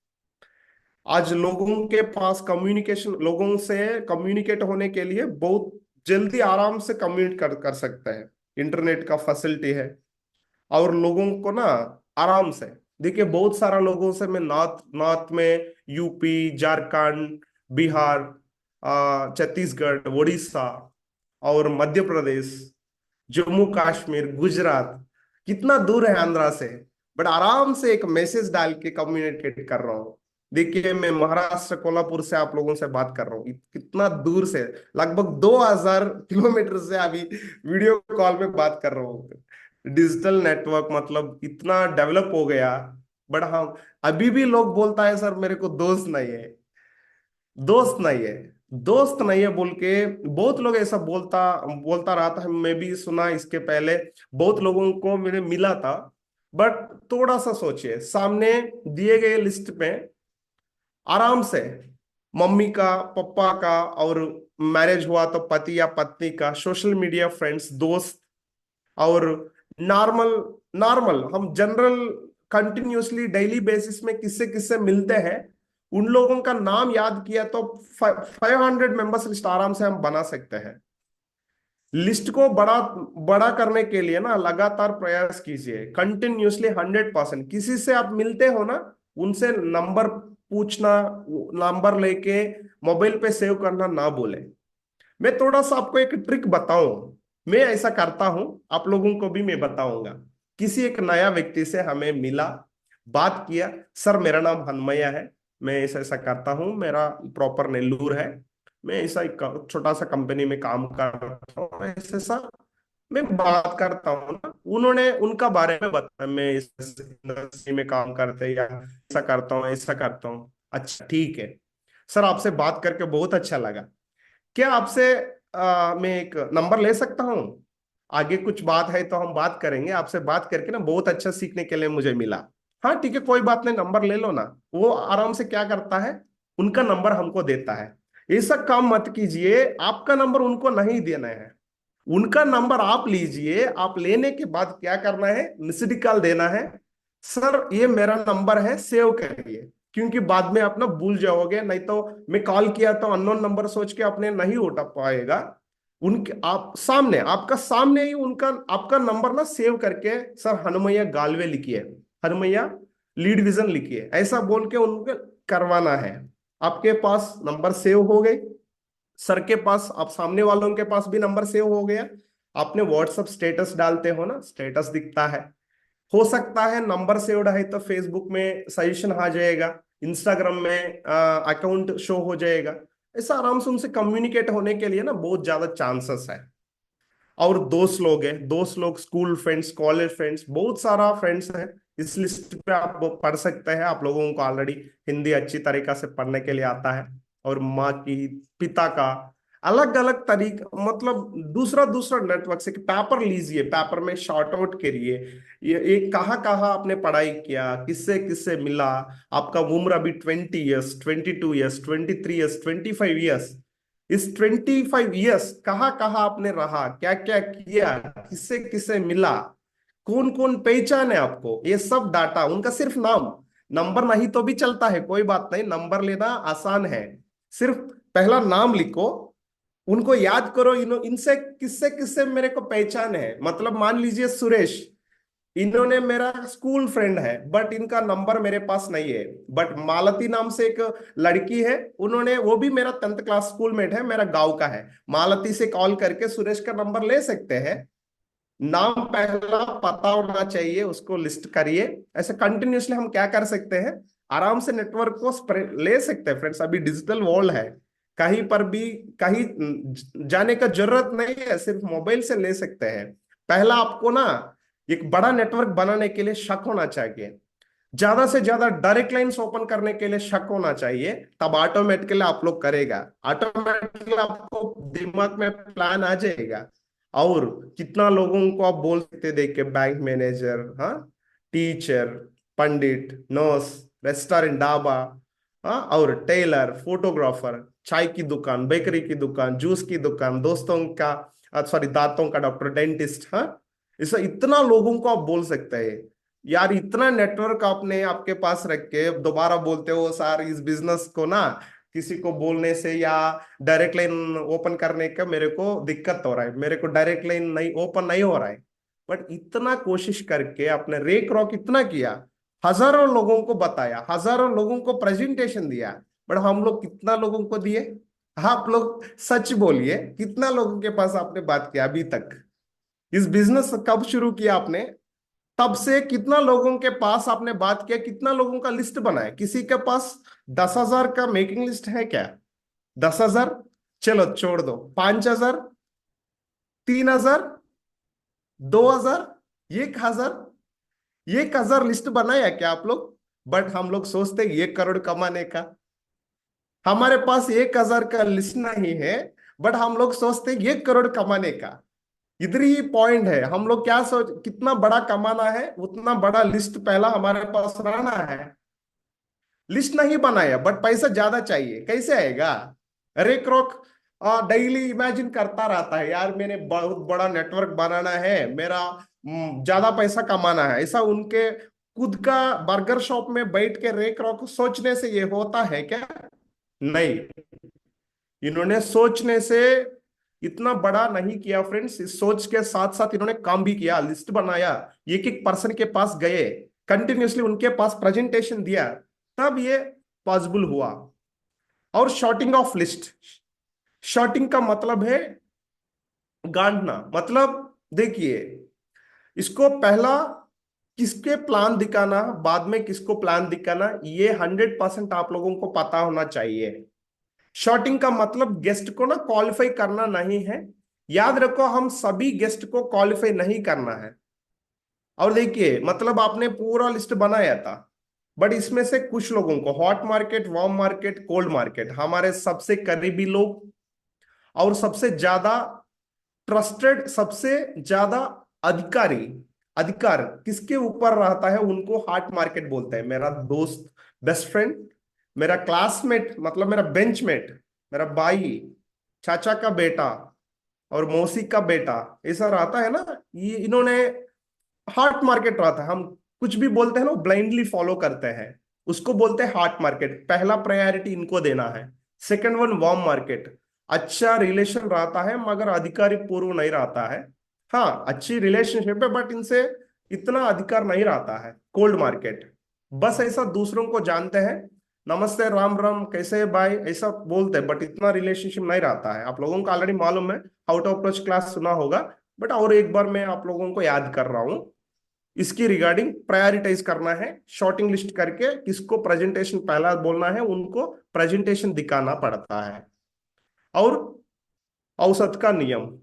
आज लोगों के पास लोगों से कम्युनिकेट होने के लिए बहुत जल्दी आराम से कम्युनिकेट कर सकते हैं, इंटरनेट का फैसिलिटी है। और लोगों को ना आराम से, देखिए बहुत सारा लोगों से मैं नॉर्थ नॉर्थ में, यूपी, झारखंड, बिहार, छत्तीसगढ़, उड़ीसा और मध्य प्रदेश, जम्मू कश्मीर, गुजरात, कितना दूर है आंध्रा से, बट आराम से एक मैसेज डाल के कम्युनिकेट कर रहा हूँ। देखिए, मैं महाराष्ट्र कोल्हापुर से आप लोगों से बात कर रहा हूँ, कितना दूर से, लगभग 2000 किलोमीटर से अभी वीडियो कॉल में बात कर रहा हूँ। डिजिटल नेटवर्क मतलब इतना डेवलप हो गया। बट हाँ, अभी भी लोग बोलता है सर मेरे को दोस्त नहीं है, दोस्त नहीं है, दोस्त नहीं है बोल के। बहुत लोग ऐसा बोलता बोलता रहा था, मैं भी सुना इसके पहले, बहुत लोगों को मैंने मिला था। बट थोड़ा सा सोचिए, सामने दिए गए लिस्ट में आराम से मम्मी का, पापा का, और मैरिज हुआ तो पति या पत्नी का, सोशल मीडिया फ्रेंड्स, दोस्त, और नॉर्मल नॉर्मल हम जनरल कंटिन्यूअसली डेली बेसिस में किससे किससे मिलते हैं, उन लोगों का नाम याद किया तो 500 मेंबर्स लिस्ट आराम से हम बना सकते हैं। लिस्ट को बड़ा बड़ा करने के लिए ना लगातार प्रयास कीजिए, कंटिन्यूअसली 100%। किसी से आप मिलते हो ना, उनसे नंबर पूछना, नंबर लेके मोबाइल पे सेव करना ना बोले। मैं थोड़ा सा आपको एक ट्रिक बताऊं, मैं ऐसा करता हूं, आप लोगों को भी मैं बताऊंगा। किसी एक नया व्यक्ति से हमें मिला, बात किया, सर मेरा नाम हनमैया है, मैं ऐसा ऐसा करता हूँ, मेरा प्रॉपर नेल्लूर है, मैं ऐसा एक छोटा सा कंपनी में काम करता हूँ, ऐसा ऐसा मैं बात करता हूँ ना, उन्होंने उनका बारे में बताया, मैं इस इंडस्ट्री में काम करते हैं, या ऐसा करता हूँ, ऐसा करता हूँ। अच्छा ठीक है सर, आपसे बात करके बहुत अच्छा लगा, क्या आपसे मैं एक नंबर ले सकता हूँ? आगे कुछ बात है तो हम बात करेंगे, आपसे बात करके ना बहुत अच्छा सीखने के लिए मुझे मिला। हाँ ठीक है, कोई बात नहीं, नंबर ले लो ना। वो आराम से क्या करता है, उनका नंबर हमको देता है। ऐसा काम मत कीजिए, आपका नंबर उनको नहीं देना है, उनका नंबर आप लीजिए। आप लेने के बाद क्या करना है, मिस्ड कॉल देना है, सर ये मेरा नंबर है, सेव करिए, क्योंकि बाद में आप ना भूल जाओगे, नहीं तो मैं कॉल किया तो अननोन नंबर सोच के आपने नहीं उठा पाएगा। उनके आप सामने, आपका सामने ही उनका आपका नंबर ना सेव करके, सर हनुमैया गालवे लिखिए, हनुमैया लीड विजन लिखिए, ऐसा बोल के उनको करवाना है। आपके पास नंबर सेव हो गई, सर के पास, आप सामने वालों के पास भी नंबर सेव हो गया। आपने व्हाट्सएप स्टेटस डालते हो ना, स्टेटस दिखता है। हो सकता है नंबर सेव्ड है तो फेसबुक में सजेशन आ जाएगा, इंस्टाग्राम में अकाउंट शो हो जाएगा। ऐसा आराम से उनसे कम्युनिकेट होने के लिए ना बहुत ज्यादा चांसेस है। और दोस्त लोग हैं, दोस्त लोग, स्कूल फ्रेंड्स, कॉलेज फ्रेंड्स, बहुत सारा फ्रेंड्स है। इस लिस्ट पे आप पढ़ सकते हैं। आप लोगों को ऑलरेडी हिंदी अच्छी तरीका से पढ़ने के लिए आता है। और माँ की, पिता का, अलग अलग तरीका, मतलब दूसरा दूसरा नेटवर्क से पेपर लीजिए, पेपर में शॉर्ट आउट करिए। ये कहाँ कहाँ आपने पढ़ाई किया, किससे किससे मिला। आपका उम्र अभी 20 ईयर्स, 22 ईयर्स, 23 ईयर्स, 25 ईयर्स। इस 25 ईयर्स कहाँ कहाँ आपने रहा, क्या क्या किया, किससे किससे मिला, कौन कौन पहचान है आपको, ये सब डाटा, उनका सिर्फ नाम, नंबर नहीं तो भी चलता है, कोई बात नहीं, नंबर लेना आसान है। सिर्फ पहला नाम लिखो, उनको याद करो, इनसे किससे किससे मेरे को पहचान है। मतलब मान लीजिए सुरेश, इन्होंने मेरा स्कूल फ्रेंड है, बट इनका नंबर मेरे पास नहीं है। बट मालती नाम से एक लड़की है, उन्होंने, वो भी मेरा 10th क्लास स्कूलमेट है, मेरा गांव का है। मालती से कॉल करके सुरेश का नंबर ले सकते हैं। नाम पहला पता होना चाहिए, उसको लिस्ट करिए। ऐसे कंटिन्यूअसली हम क्या कर सकते हैं, आराम से नेटवर्क को ले सकते हैं फ्रेंड्स। अभी डिजिटल वर्ल्ड है, कहीं पर भी, कहीं जाने का जरूरत नहीं है, सिर्फ मोबाइल से ले सकते हैं। पहला आपको ना एक बड़ा नेटवर्क बनाने के लिए शक होना चाहिए, ज्यादा से ज्यादा डायरेक्ट लाइंस ओपन करने के लिए शक होना चाहिए, तब ऑटोमेटिकली आप लोग करेगा, ऑटोमेटिकली आपको दिमाग में प्लान आ जाएगा। और कितना लोगों को आप बोल सकते देख के, बैंक मैनेजर, हाँ, टीचर, पंडित, नर्स, रेस्टोरेंट, ढाबा, हाँ, और टेलर, फोटोग्राफर, चाय की दुकान, बेकरी की दुकान, जूस की दुकान, दोस्तों का, सॉरी, दांतों का डॉक्टर, डेंटिस्ट, हाँ, इसे इतना लोगों को आप बोल सकते हैं। यार इतना नेटवर्क आपने आपके पास रख के दोबारा बोलते हो सर, इस बिजनेस को ना किसी को बोलने से या डायरेक्ट लाइन ओपन करने का मेरे को दिक्कत हो रहा है, मेरे को डायरेक्ट लाइन नहीं ओपन नहीं हो रहा है। बट इतना कोशिश करके आपने रेक रॉक इतना किया, हजारों लोगों को बताया, हजारों लोगों को प्रेजेंटेशन दिया। बट हम लोग कितना लोगों को दिए? आप लोग सच बोलिए, कितना लोगों के पास आपने बात किया अभी तक? इस बिजनेस कब शुरू किया आपने, तब से कितना लोगों के पास आपने बात किया, कितना लोगों का लिस्ट बनाया? किसी के पास 10,000 का मेकिंग लिस्ट है क्या? 10,000, चलो छोड़ दो, 5,000, 3,000, 2,000, 1,000, 1,000 लिस्ट बनाया क्या आप लोग? बट हम लोग सोचते 1 करोड़ कमाने का। हमारे पास 1,000 का लिस्ट नहीं है, बट हम लोग सोचते 1 करोड़ कमाने का। इधर ही पॉइंट है, हम लोग क्या सोच, कितना बड़ा कमाना है उतना बड़ा लिस्ट पहला हमारे पास रहना है। लिस्ट नहीं बनाया बट पैसा ज्यादा चाहिए, कैसे आएगा? अरे क्रॉक डेली इमेजिन करता रहता है, यार मैंने बहुत बड़ा नेटवर्क बनाना है, मेरा ज्यादा पैसा कमाना है, ऐसा उनके खुद का बर्गर शॉप में बैठ के रे क्रॉक सोचने से ये होता है क्या? नहीं, इन्होंने सोचने से इतना बड़ा नहीं किया फ्रेंड्स, इस सोच के साथ साथ इन्होंने काम भी किया, लिस्ट बनाया, एक एक पर्सन के पास गए, कंटिन्यूअसली उनके पास प्रेजेंटेशन दिया, तब ये पॉसिबल हुआ। और शॉर्टिंग ऑफ लिस्ट, शॉर्टिंग का मतलब है गांठना, मतलब देखिए, इसको पहला किसके प्लान दिखाना, बाद में किसको प्लान दिखाना, ये 100% आप लोगों को पता होना चाहिए। शॉर्टिंग का मतलब गेस्ट को ना क्वालिफाई करना नहीं है, याद रखो, हम सभी गेस्ट को क्वालिफाई नहीं करना है। और देखिए, मतलब आपने पूरा लिस्ट बनाया था, बट इसमें से कुछ लोगों को hot market, warm market, cold market, हमारे सबसे करीबी लोग और सबसे ज्यादा ट्रस्टेड, सबसे ज्यादा अधिकारी, अधिकार किसके ऊपर रहता है उनको हॉट मार्केट बोलते हैं। मेरा दोस्त, बेस्ट फ्रेंड, मेरा क्लासमेट, मतलब मेरा बेंचमेट, मेरा भाई, चाचा का बेटा और मौसी का बेटा, ऐसा रहता है ना, ये इन्होंने हॉट मार्केट रहा था। हम कुछ भी बोलते हैं ना ब्लाइंडली फॉलो करते हैं, उसको बोलते हैं हॉट मार्केट। पहला प्रायोरिटी इनको देना है। सेकंड वन वार्म मार्केट, अच्छा रिलेशन रहता है मगर अधिकारी पूर्व नहीं रहता है। हाँ अच्छी रिलेशनशिप है बट इनसे इतना अधिकार नहीं रहता है। कोल्ड मार्केट, बस ऐसा दूसरों को जानते हैं, नमस्ते राम राम कैसे है भाई ऐसा बोलते हैं बट इतना रिलेशनशिप नहीं रहता है। आप लोगों को ऑलरेडी मालूम है, हाउ टू अप्रोच क्लास सुना होगा, बट और एक बार मैं आप लोगों को याद कर रहा हूँ। इसकी रिगार्डिंग प्रायोरिटाइज करना है, शॉर्टिंग लिस्ट करके किसको प्रेजेंटेशन पहला बोलना है उनको प्रेजेंटेशन दिखाना पड़ता है। और औसत का नियम,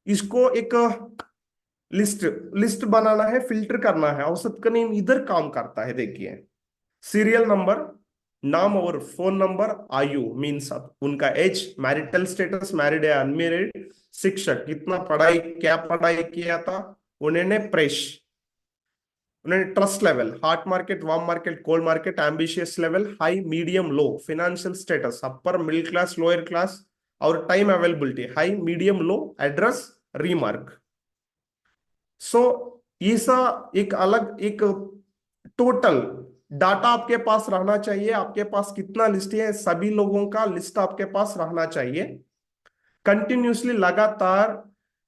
इसको एक लिस्ट लिस्ट बनाना है, फिल्टर करना है। औसत का नियम इधर काम करता है, देखिए सीरियल नंबर, नाम और फोन नंबर, आयु मीन्स उनका एज, मैरिटल स्टेटस मैरिड या अनमेरिड, शिक्षक कितना पढ़ाई क्या पढ़ाई किया था, उन्होंने प्रेश, उन्होंने trust level, hot market warm market cold market, ambitious level high medium low, financial status upper middle class lower class, और time availability high medium low, address remark. So ऐसा एक अलग एक टोटल डाटा आपके पास रहना चाहिए। आपके पास कितना लिस्ट है सभी लोगों का लिस्ट आपके पास रहना चाहिए। कंटिन्यूसली लगातार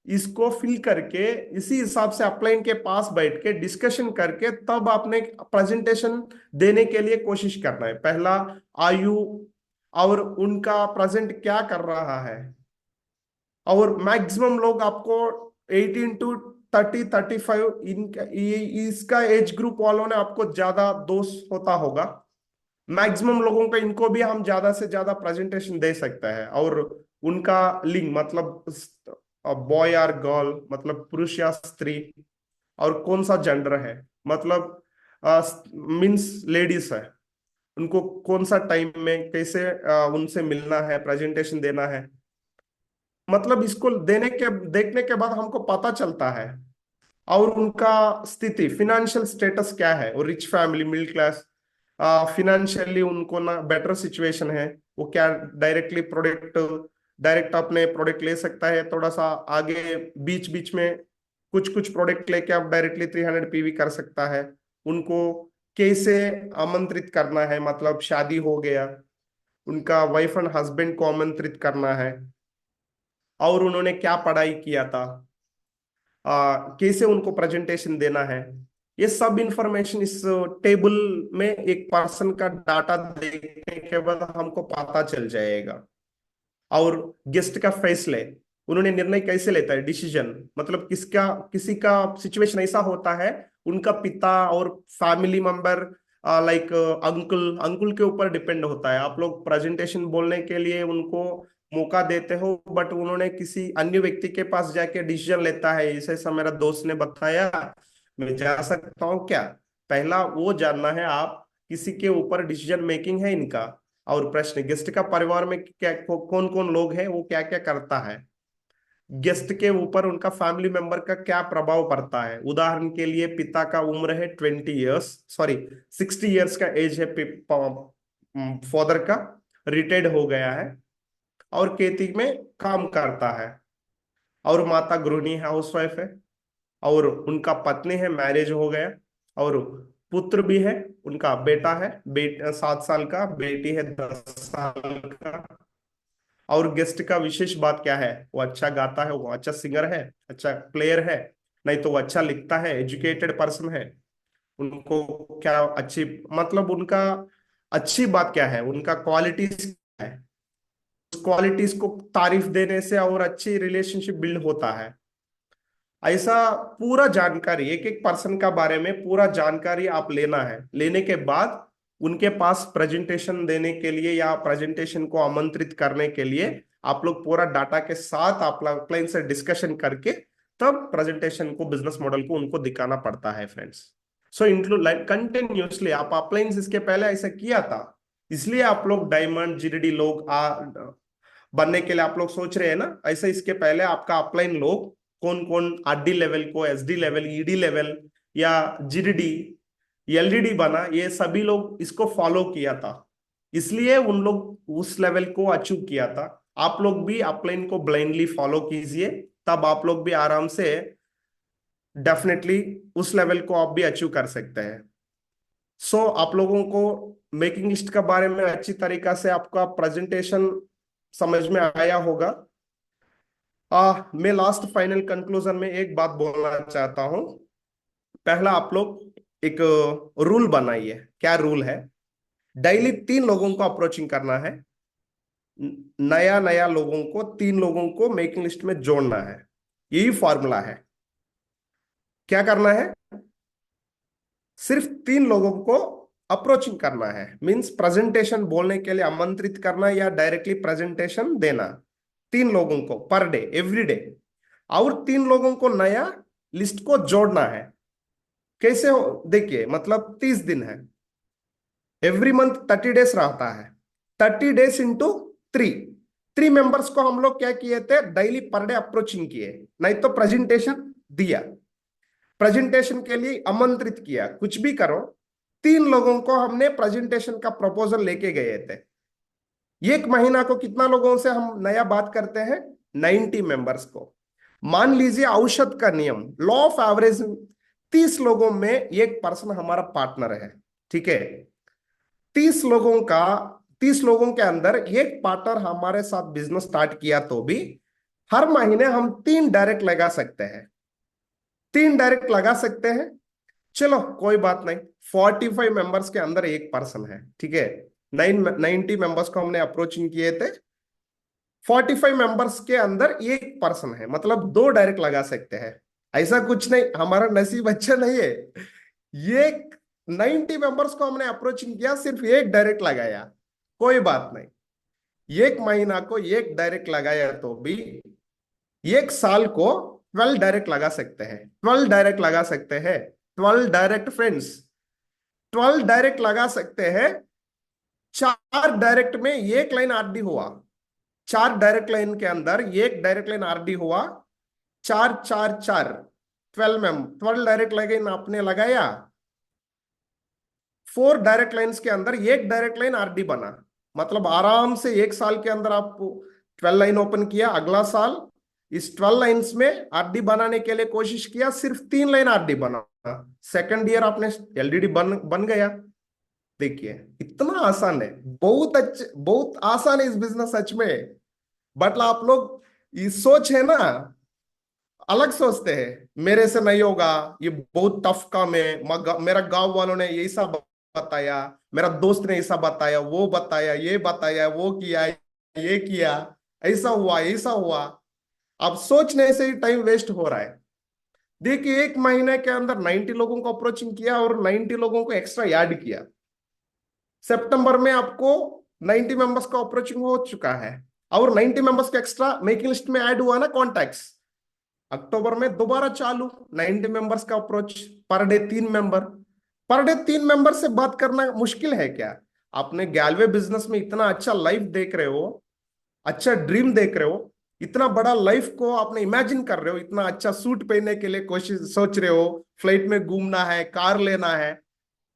इसको फिल करके इसी हिसाब से अपलाइन के पास बैठ के डिस्कशन करके तब आपने प्रेजेंटेशन देने के लिए कोशिश करना है। पहला आयु और उनका प्रेजेंट क्या कर रहा है, और मैक्सिमम लोग आपको 18 to 30 35 इसका एज ग्रुप वालों ने आपको ज्यादा दोष होता होगा। मैक्सिमम लोगों को इनको भी हम ज्यादा से ज्यादा प्रेजेंटेशन दे सकते हैं। और उनका लिंग मतलब बॉय और गर्ल मतलब पुरुष या स्त्री, और कौन सा जेंडर है मतलब मीन्स लेडीज है, उनको कौन सा टाइम में कैसे उनसे मिलना है प्रेजेंटेशन देना है। मतलब इसको देने के देखने के बाद हमको पता चलता है। और उनका स्थिति फिनेंशियल स्टेटस क्या है, वो rich family middle class, financially उनको ना बेटर सिचुएशन है, वो क्या डायरेक्ट अपने प्रोडक्ट ले सकता है, थोड़ा सा आगे बीच बीच में कुछ कुछ प्रोडक्ट लेके आप डायरेक्टली 300 PV कर सकता है। उनको कैसे आमंत्रित करना है, मतलब शादी हो गया उनका वाइफ एंड हस्बैंड को आमंत्रित करना है, और उन्होंने क्या पढ़ाई किया था, कैसे उनको प्रेजेंटेशन देना है। ये सब इंफॉर्मेशन इस टेबल में एक पर्सन का डाटा देखने के बाद हमको पता चल जाएगा। और गेस्ट का फैसले, उन्होंने निर्णय कैसे लेता है, डिसीजन मतलब किसी का सिचुएशन ऐसा होता है, उनका पिता और family member like uncle uncle के ऊपर डिपेंड होता है। आप लोग प्रेजेंटेशन बोलने के लिए उनको मौका देते हो बट उन्होंने किसी अन्य व्यक्ति के पास जाके डिसीजन लेता है, ऐसे ऐसा मेरा दोस्त ने बताया मैं जा सकता हूँ क्या। पहला वो जानना है आप किसी के ऊपर डिसीजन मेकिंग है इनका। और प्रश्न, गेस्ट का परिवार में क्या कौन कौन लोग हैं, वो क्या क्या करता है, गेस्ट के ऊपर उनका फैमिली मेंबर का क्या प्रभाव पड़ता है। उदाहरण के लिए पिता का उम्र है 20 इयर्स, सॉरी 60 इयर्स का एज है फादर का, रिटायर्ड हो गया है और खेती में काम करता है, और माता गृहिणी है हाउसवाइफ है, और उनका पत्नी है मैरिज हो गया, और पुत्र भी है, उनका बेटा है 7 साल का, बेटी है 10 साल का। और गेस्ट का विशेष बात क्या है, वो अच्छा गाता है, वो अच्छा सिंगर है, अच्छा प्लेयर है, नहीं तो वो अच्छा लिखता है, एजुकेटेड पर्सन है, उनको क्या अच्छी मतलब उनका अच्छी बात क्या है, उनका क्वालिटीज क्या है। उस क्वालिटीज को तारीफ देने से और अच्छी रिलेशनशिप बिल्ड होता है। ऐसा पूरा जानकारी एक एक पर्सन का बारे में पूरा जानकारी आप लेना है। लेने के बाद उनके पास प्रेजेंटेशन देने के लिए या प्रेजेंटेशन को आमंत्रित करने के लिए आप लोग पूरा डाटा के साथ आप क्लाइंट से डिस्कशन करके तब प्रेजेंटेशन को बिजनेस मॉडल को उनको दिखाना पड़ता है फ्रेंड्स। सो इंक्लूड कंटिन्यूसली आप अपलाइंस इसके पहले ऐसा किया था, इसलिए आप लोग डायमंड जीडीडी लोग बनने के लिए आप लोग सोच रहे हैं ना। ऐसे इसके पहले आपका अपलाइन लोग कौन कौन आरडी लेवल को, एसडी लेवल, ईडी लेवल या जीडीडी एलडीडी बना, ये सभी लोग इसको फॉलो किया था, इसलिए उन लोग उस लेवल को अचीव किया था। आप लोग भी अपलाइन को ब्लाइंडली फॉलो कीजिए, तब आप लोग भी आराम से डेफिनेटली उस लेवल को आप भी अचीव कर सकते हैं। सो आप लोगों को मेकिंग लिस्ट के बारे में अच्छी तरीका से आपका प्रेजेंटेशन समझ में आया होगा। मैं लास्ट फाइनल कंक्लूजन में एक बात बोलना चाहता हूं। पहला, आप लोग एक रूल बनाइए। क्या रूल है? डेली 3 लोगों को अप्रोचिंग करना है। नया नया लोगों को, 3 लोगों को मेकिंग लिस्ट में जोड़ना है। यही फॉर्मूला है। क्या करना है? सिर्फ 3 लोगों को अप्रोचिंग करना है। मींस प्रेजेंटेशन बोलने के लिए आमंत्रित करना या डायरेक्टली प्रेजेंटेशन देना। 3 लोगों को पर डे, एवरी डे। और 3 लोगों को नया लिस्ट को जोड़ना है। कैसे हो? देखिए, मतलब 30 दिन है। एवरी मंथ 30 डेज रहता है। 30 डेज इंटू 3। 3 मेंबर्स को हम लोग क्या किए थे? डेली पर डे अप्रोचिंग किए, नहीं तो प्रेजेंटेशन दिया। प्रेजेंटेशन के लिए आमंत्रित किया। कुछ भी करो, 3 लोगों को हमने प्रेजेंटेशन का प्रपोजल लेके गए थे। एक महीना को कितना लोगों से हम नया बात करते हैं? 90 मेंबर्स को। मान लीजिए औसत का नियम, लॉ ऑफ एवरेज, 30 लोगों में एक पर्सन हमारा पार्टनर है। ठीक है? 30 लोगों का, 30 लोगों के अंदर एक पार्टनर हमारे साथ बिजनेस स्टार्ट किया तो भी हर महीने हम 3 डायरेक्ट लगा सकते हैं। 3 डायरेक्ट लगा सकते हैं। चलो कोई बात नहीं, 45 मेंबर्स के अंदर एक पर्सन है। ठीक है? 90 मेंबर्स को हमने अप्रोचिंग किए थे। 45 मेंबर्स के अंदर एक पर्सन है, मतलब 2 डायरेक्ट लगा सकते हैं। ऐसा कुछ नहीं, हमारा नसीब अच्छा नहीं है। ये 90 मेंबर्स को हमने अप्रोचिंग किया, सिर्फ एक डायरेक्ट लगाया। कोई बात नहीं, एक महीना को एक डायरेक्ट लगाया तो भी एक साल को 12 डायरेक्ट लगा सकते हैं। 12 डायरेक्ट लगा सकते हैं। 12 डायरेक्ट फ्रेंड्स, 12 डायरेक्ट लगा सकते हैं। 4 डायरेक्ट में एक लाइन आरडी हुआ। 4 डायरेक्ट लाइन के अंदर एक डायरेक्ट लाइन आरडी हुआ। 4 4 4, 12 डायरेक्ट लाइन आपने लगाया। 4 डायरेक्ट लाइन्स के अंदर एक डायरेक्ट लाइन आरडी बना। मतलब आराम से एक साल के अंदर आप 12 लाइन ओपन किया। अगला साल इस 12 लाइन्स में आरडी बनाने के लिए कोशिश किया, सिर्फ 3 लाइन आरडी बना। सेकंड ईयर आपने एलडीडी बन बन गया। देखिए, इतना आसान है। बहुत अच्छे, बहुत आसान है इस बिजनेस सच में। बट आप लोग ये सोच है ना, अलग सोचते हैं। मेरे से नहीं होगा, ये बहुत टफ काम है। मेरा गांव वालों ने यही सब बताया, मेरा दोस्त ने ऐसा बताया, वो बताया, ये बताया, वो किया, ये किया, ऐसा हुआ, ऐसा हुआ। अब सोचने से ही टाइम वेस्ट हो रहा है। देखिए, एक महीने के अंदर 90 लोगों को अप्रोचिंग किया और 90 लोगों को एक्स्ट्रा ऐड किया। सितंबर में आपको 90 मेंबर्स का अप्रोचिंग हो चुका है और 90 मेंबर्स का एक्स्ट्रा मेकिंग लिस्ट में ऐड हुआ ना, कॉन्टैक्ट्स। अक्टूबर में दोबारा चालू 90 मेंबर्स का approach. Per day 3 member. Per day 3 member से बात करना मुश्किल है क्या? आपने गैलवे बिजनेस में इतना अच्छा लाइफ देख रहे हो, अच्छा ड्रीम देख रहे हो, इतना बड़ा लाइफ को आपने इमेजिन कर रहे हो, इतना अच्छा सूट पहनने के लिए कोशिश सोच रहे हो, फ्लाइट में घूमना है, कार लेना है,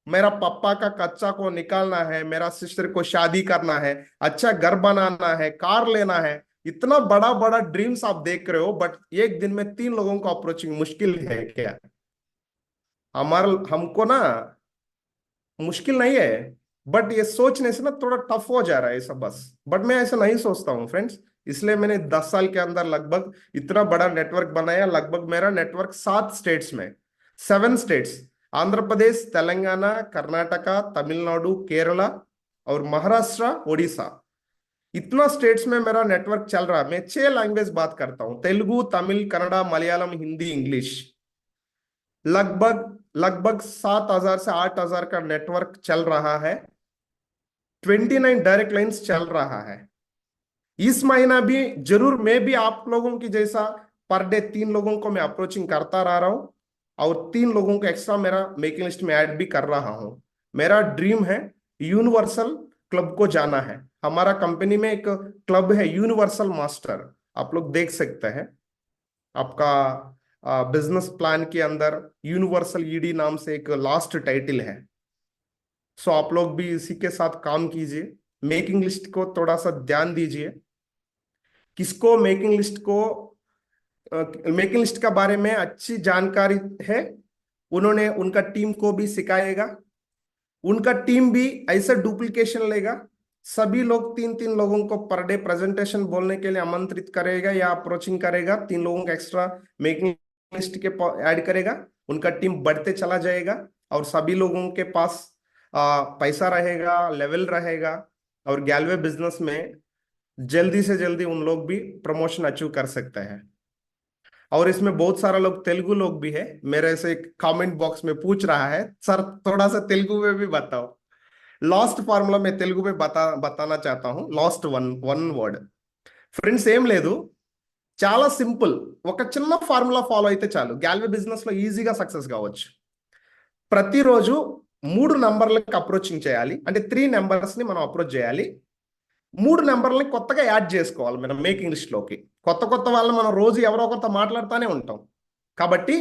मेरा पापा का कच्चा को निकालना है, मेरा सिस्टर को शादी करना है, अच्छा घर बनाना है, कार लेना है। इतना बड़ा बड़ा ड्रीम्स आप देख रहे हो, बट एक दिन में 3 लोगों को अप्रोचिंग मुश्किल है क्या? हमारा, हमको ना मुश्किल नहीं है, बट ये सोचने से ना थोड़ा टफ हो जा रहा है सब बस। बट मैं ऐसा नहीं सोचता हूँ फ्रेंड्स। इसलिए मैंने 10 साल के अंदर लगभग इतना बड़ा नेटवर्क बनाया। लगभग मेरा नेटवर्क 7 स्टेट्स में, 7 स्टेट्स, आंध्र प्रदेश, तेलंगाना, कर्नाटका, तमिलनाडु, केरला और महाराष्ट्र, उड़ीसा। इतना स्टेट्स में मेरा नेटवर्क चल रहा है। मैं 6 लैंग्वेज बात करता हूँ, तेलुगु, तमिल, कन्नड़ा, मलयालम, हिंदी, इंग्लिश। लगभग लगभग 7,000 से 8,000 का नेटवर्क चल रहा है। 29 डायरेक्ट लाइंस चल रहा है। इस महीना भी जरूर मैं भी आप लोगों की जैसा पर डे 3 लोगों को मैं अप्रोचिंग करता रह रहा हूं और 3 लोगों को एक्स्ट्रा मेरा मेकिंग लिस्ट में ऐड भी कर रहा हूं। मेरा ड्रीम है यूनिवर्सल क्लब को जाना है। हमारा कंपनी में एक क्लब है, यूनिवर्सल मास्टर। आप लोग देख सकते हैं, आपका बिजनेस प्लान के अंदर यूनिवर्सल ईडी नाम से एक लास्ट टाइटल है। सो आप लोग भी इसी के साथ काम कीजिए। मेकिंग लिस्ट को थोड़ा सा ध्यान दीजिए। किसको मेकिंग लिस्ट को मेकिंग लिस्ट का बारे में अच्छी जानकारी है। उन्होंने उनका टीम को भी सिखाएगा। उनका टीम भी ऐसे डुप्लीकेशन लेगा। सभी लोग तीन तीन लोगों को पर डे प्रेजेंटेशन बोलने के लिए आमंत्रित करेगा या अप्रोचिंग करेगा। तीन लोगों को एक्स्ट्रा मेकिंग लिस्ट के ऐड करेगा। उनका टीम बढ़ते चला जाएगा और सभी लोगों के पास पैसा रहेगा, लेवल रहेगा। और गैलवे बिजनेस में जल्दी से जल्दी उन लोग भी प्रमोशन अचीव कर सकते हैं। और इसमें बहुत सारा लोग तेलुगु लोग भी है। मेरे से कमेंट बॉक्स में पूछ रहा है, सर थोड़ा सा तेलुगु में भी बताओ। లాస్ట్ ఫార్ములా मैं తెలుగు में बताना चाहता हूँ। లాస్ట్ వన్ వర్డ్ ఫ్రెండ్స్, ఏం లేదు, చాలా సింపుల్। ఒక చిన్న ఫార్ములా ఫాలో అయితే చాలు గ్యాల్వే బిజినెస్ లో ఈజీగా సక్సెస్ కావచ్చు। ప్రతిరోజు 3 నంబర్లకు అప్రోచింగ్ చేయాలి, అంటే 3 నెంబర్స్ ని మనం అప్రోచ్ చేయాలి। 3 నెంబర్లని కొత్తగా యాడ్ చేసుకోవాలి మనం మేకింగ్ లిస్ట్ లోకి। కొత్త కొత్త వాళ్ళని మనం రోజు ఎవరో ఒకరితో మాట్లాడుతూనే ఉంటాం కాబట్టి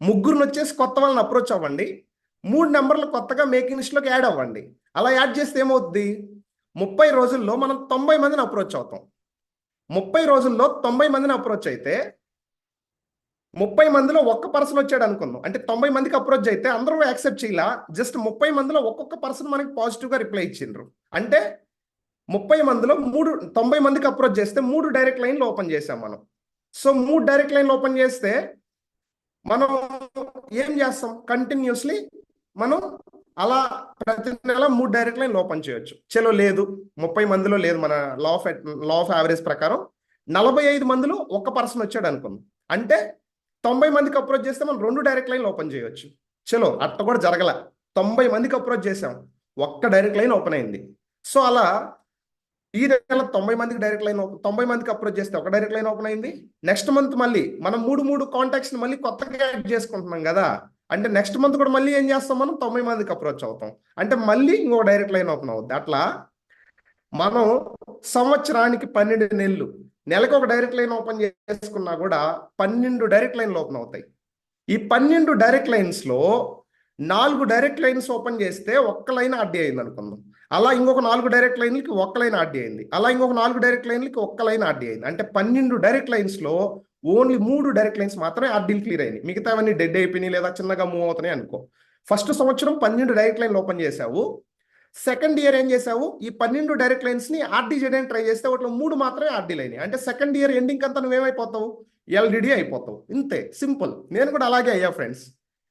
ముగ్గురుని వచ్చేసి కొత్త వాళ్ళని అప్రోచ్ అవ్వండి। 3 నెంబర్లు కొత్తగా మేకింగ్ లిస్ట్ లోకి యాడ్ అవ్వండి। అలా యాడ్ చేస్తే ఏమవుద్ది, 30 రోజుల్లో మనం 90 మందిని అప్రోచ్ అవుతాం। 30 రోజుల్లో 90 మందిని అప్రోచ్ అయితే 30 మందిలో ఒక్క పర్సన్ వచ్చాడు అనుకుందాం, అంటే 90 మందికి అప్రోచ్ అయితే అందరూ యాక్సెప్ట్ చేయాల, జస్ట్ 30 మందిలో ఒక్కొక్క పర్సన్ మనకి పాజిటివ్ గా రిప్లై ఇచ్చిండ్రు। అంటే 30 మందిలో 90 మందికి అప్రోచ్ చేస్తే 3 డైరెక్ట్ లైన్లు ఓపెన్ చేసాం మనం। సో 3 డైరెక్ట్ లైన్లు ఓపెన్ చేస్తే మనం ఏం చేస్తాం, కంటిన్యూస్లీ మనం అలా ప్రతి నెల 3 డైరెక్ట్ లైన్లు ఓపెన్ చేయొచ్చు। చలో లేదు 30 మందిలో లేదు, మన లా ఆఫ్ యావరేజ్ ప్రకారం 45 మందిలో ఒక్క పర్సన్ వచ్చాడు అనుకుందాం, అంటే 90 మందికి అప్రోచ్ చేస్తే మనం 2 డైరెక్ట్ లైన్లు ఓపెన్ చేయొచ్చు। చలో అట్ట కూడా జరగల, 90 మందికి అప్రోచ్ చేసాం, ఒక్క డైరెక్ట్ లైన్ ఓపెన్ అయింది। సో అలా ఈ నెల 90 మందికి డైరెక్ట్ లైన్ 90 మందికి అప్రోచ్ చేస్తే ఒక డైరెక్ట్ లైన్ ఓపెన్ అయింది। నెక్స్ట్ మంత్ మళ్ళీ మనం మూడు కాంటాక్ట్స్ మళ్ళీ కొత్తగా యాడ్ చేసుకుంటున్నాం కదా, అంటే నెక్స్ట్ మంత్ కూడా మళ్ళీ ఏం చేస్తాం, మనం 90 మందికి అప్రోచ్ అవుతాం, అంటే మళ్ళీ ఇంకో డైరెక్ట్ లైన్ ఓపెన్ అవుద్ది। అట్లా మనం సంవత్సరానికి 12 నెలలు, నెలకు ఒక డైరెక్ట్ లైన్ ఓపెన్ చేసుకున్నా కూడా 12 డైరెక్ట్ లైన్లు ఓపెన్ అవుతాయి। ఈ 12 డైరెక్ట్ లైన్స్ లో 4 డైరెక్ట్ లైన్స్ ఓపెన్ చేస్తే ఒక్క లైన్ ఆర్డీ అయింది అనుకుందాం, అలా ఇంకొక 4 డైరెక్ట్ లైన్లకి ఒక్క లైన్ ఆర్డీ అయింది, అలా ఇంకొక 4 డైరెక్ట్ లైన్లకి ఒక్క లైన్ ఆర్డీ అయింది, అంటే 12 డైరెక్ట్ లైన్స్ లో ఓన్లీ 3 డైరెక్ట్ లైన్స్ మాత్రమే ఆర్డీలు క్లియర్ అయినాయి, మిగతావన్నీ డెడ్ అయిపోయినాయి లేదా చిన్నగా మూవ్ అవుతున్నాయి అనుకో। ఫస్ట్ సంవత్సరం 12 డైరెక్ట్ లైన్లు ఓపెన్ చేసావు, సెకండ్ ఇయర్ ఏం చేసావు, ఈ 12 డైరెక్ట్ లైన్స్ ని ఆర్డీ చేయడానికి ట్రై చేస్తే వాటిలో 3 మాత్రమే ఆర్డీలు అయినాయి, అంటే సెకండ్ ఇయర్ ఎండింగ్ అంతా నువ్వేమైపోతావు, ఎల్డిడి అయిపోతావు, ఇంతే సింపుల్। నేను కూడా అలాగే అయ్యా ఫ్రెండ్స్,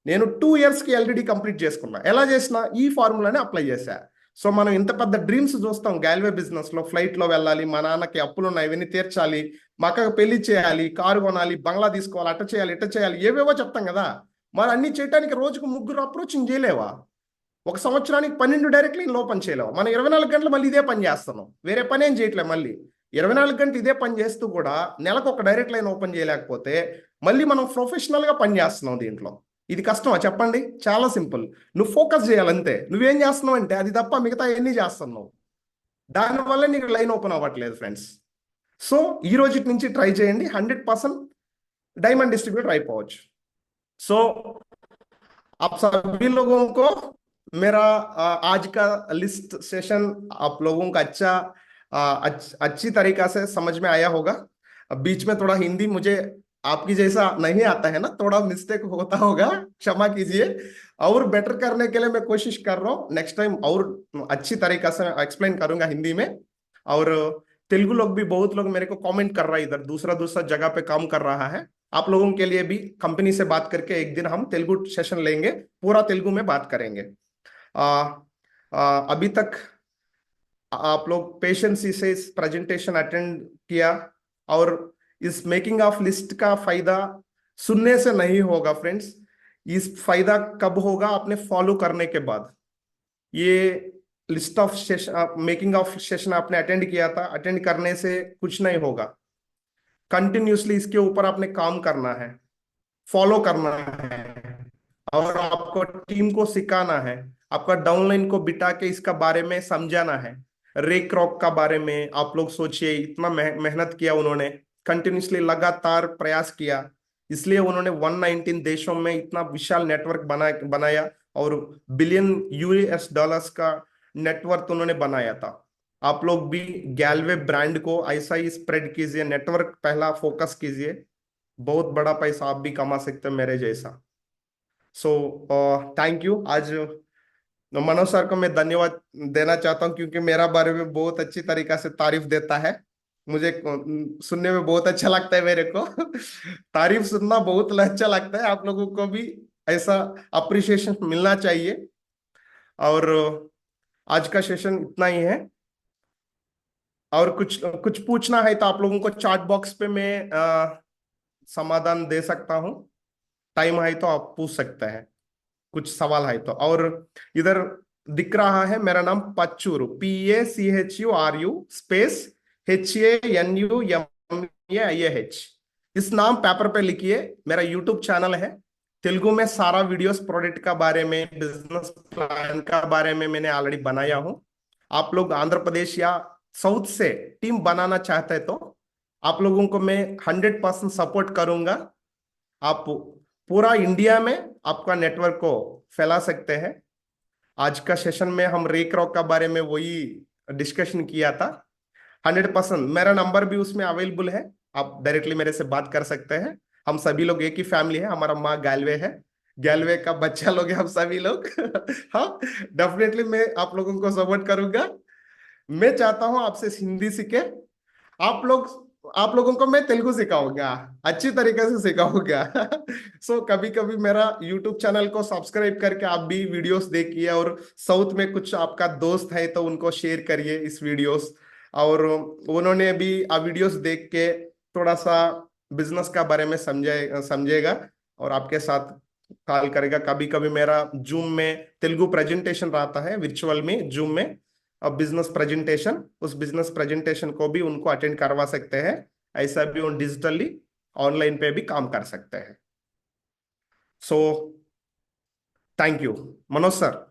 నేను 2 ఇయర్స్కి ఎల్డిడి కంప్లీట్ చేసుకున్నా। ఎలా చేసినా ఈ ఫార్ములాని అప్లై చేశా। సో మనం ఇంత పెద్ద డ్రీమ్స్ చూస్తాం గ్యాల్వే బిజినెస్ లో, ఫ్లైట్ లో వెళ్ళాలి, మా నాన్నకి అప్పులు ఉన్నాయి ఇవన్నీ తీర్చాలి, మా అక్కకి పెళ్లి చేయాలి, కారు కొనాలి, బంగ్లా తీసుకోవాలి, అట్ట చేయాలి ఇట్ట చేయాలి, ఏవేవో చెప్తాం కదా। మరి అన్ని చేయడానికి రోజుకు 3 అప్రోచింగ్ చేయలేవా, ఒక సంవత్సరానికి 12 డైరెక్ట్లీ ఓపెన్ చేయలేవు, మనం 24 గంటలు మళ్ళీ ఇదే పని చేస్తున్నాం, వేరే పని ఏం చేయట్లేదు। మళ్ళీ 24 గంటలు ఇదే పని చేస్తూ కూడా నెలకు ఒక డైరెక్ట్ లైన్ ఓపెన్ చేయలేకపోతే మళ్ళీ మనం ప్రొఫెషనల్ గా పని చేస్తున్నాం దీంట్లో। ఇది కష్టమా చెప్పండి, చాలా సింపుల్। నువ్వు ఫోకస్ చేయాలంతే, నువ్వేం చేస్తున్నావు అంటే అది తప్ప మిగతా ఎన్ని చేస్తున్నావు, దానివల్ల నీకు లైన్ ఓపెన్ అవ్వట్లేదు ఫ్రెండ్స్। సో ఈ రోజు నుంచి ట్రై చేయండి, 100% డైమండ్ డిస్ట్రిబ్యూటర్ అయిపోవచ్చు। సో आप सभी लोगों को मेरा आज का लिस्ट सेशन आप लोगों का अच्छी तरीका से समझ में आया होगा। अब बीच में थोड़ा हिंदी मुझे आपकी जैसा नहीं आता है ना, थोड़ा मिस्टेक होता होगा, क्षमा कीजिए। और बेटर करने के लिए मैं कोशिश कर रहा हूँ, नेक्स्ट टाइम और अच्छी तरीका से एक्सप्लेन करूंगा हिंदी में। और तेलुगु लोग भी बहुत लोग मेरे को कमेंट कर रहा है, इधर दूसरा दूसरा जगह पे काम कर रहा है। आप लोगों के लिए भी कंपनी से बात करके एक दिन हम तेलुगु सेशन लेंगे, पूरा तेलुगु में बात करेंगे। अभी तक आप लोग पेशेंसी से इस प्रेजेंटेशन अटेंड किया, और इस मेकिंग ऑफ लिस्ट का फायदा सुनने से नहीं होगा फ्रेंड्स, इस फायदा कब होगा अपने फॉलो करने के बाद। ये list of session, making of session आपने अटेंड किया था, अटेंड करने से कुछ नहीं होगा, कंटिन्यूसली इसके ऊपर आपने काम करना है, फॉलो करना है, और आपको टीम को सिखाना है, आपका डाउनलाइन को बिठा के इसका बारे में समझाना है। रेक रॉक का बारे में आप लोग सोचिए, इतना मेहनत किया उन्होंने, कंटिन्यूसली लगातार प्रयास किया, इसलिए उन्होंने 119 देशों में इतना विशाल नेटवर्क बनाया और बिलियन यूएस डॉलर्स का नेटवर्क उन्होंने बनाया था। आप लोग भी गैलवे ब्रांड को ऐसा ही स्प्रेड कीजिए, नेटवर्क पहला फोकस कीजिए, बहुत बड़ा पैसा आप भी कमा सकते हो मेरे जैसा। So thank you. आज मनोज सर को मैं धन्यवाद देना चाहता हूँ क्योंकि मेरा बारे में बहुत अच्छी तरीका से तारीफ देता है। मुझे सुनने में बहुत अच्छा लगता है मेरे को। तारीफ सुनना बहुत अच्छा लगता है। आप लोगों को भी ऐसा अप्रिशिएशन मिलना चाहिए। और आज का सेशन इतना ही है। और कुछ कुछ पूछना है तो आप लोगों को चैट बॉक्स पे मैं समाधान दे सकता हूँ। टाइम है तो आप पूछ सकते हैं, कुछ सवाल है तो। और इधर दिख रहा है मेरा नाम पच्चूर, PACHURU स्पेस HANUMAIAH। इस नाम पेपर पे लिखिए। मेरा यूट्यूब चैनल है, तेलुगु में सारा वीडियोस प्रोडक्ट का बारे में, बिजनेस प्लान का बारे में मैंने ऑलरेडी बनाया हूं। आप लोग आंध्र प्रदेश या साउथ से टीम बनाना चाहते हैं तो आप लोगों को मैं 100% सपोर्ट करूंगा। आप पूरा इंडिया में आपका नेटवर्क को फैला सकते हैं। आज का सेशन में हम रेक रॉक का बारे में वही डिस्कशन किया था। 100% मेरा नंबर भी उसमें अवेलेबल है। आप डायरेक्टली मेरे से बात कर सकते हैं। हम सभी लोग एक ही फैमिली है। हमारा माँ गैलवे है, गैलवे का बच्चा लोग है हम सभी लोग। हाँ, डेफिनेटली मैं आप लोगों को सपोर्ट करूंगा। मैं चाहता हूं आपसे हिंदी सीखे। आप लोग आप लोगों को मैं तेलुगु सिखाऊंगा, अच्छी तरीके से सिखाऊंगा। सो कभी कभी मेरा यूट्यूब चैनल को सब्सक्राइब करके आप भी वीडियोस देखिए। और साउथ में कुछ आपका दोस्त है तो उनको शेयर करिए इस वीडियोस। और उन्होंने भी आ वीडियोस देख के थोड़ा सा बिजनेस का बारे में समझेगा और आपके साथ कॉल करेगा। कभी कभी मेरा जूम में तेलुगु प्रेजेंटेशन रहता है, वर्चुअल में जूम में बिजनेस प्रेजेंटेशन। उस बिजनेस प्रेजेंटेशन को भी उनको अटेंड करवा सकते हैं। ऐसा भी उन डिजिटली ऑनलाइन पे भी काम कर सकते हैं। So thank you Manoj sir.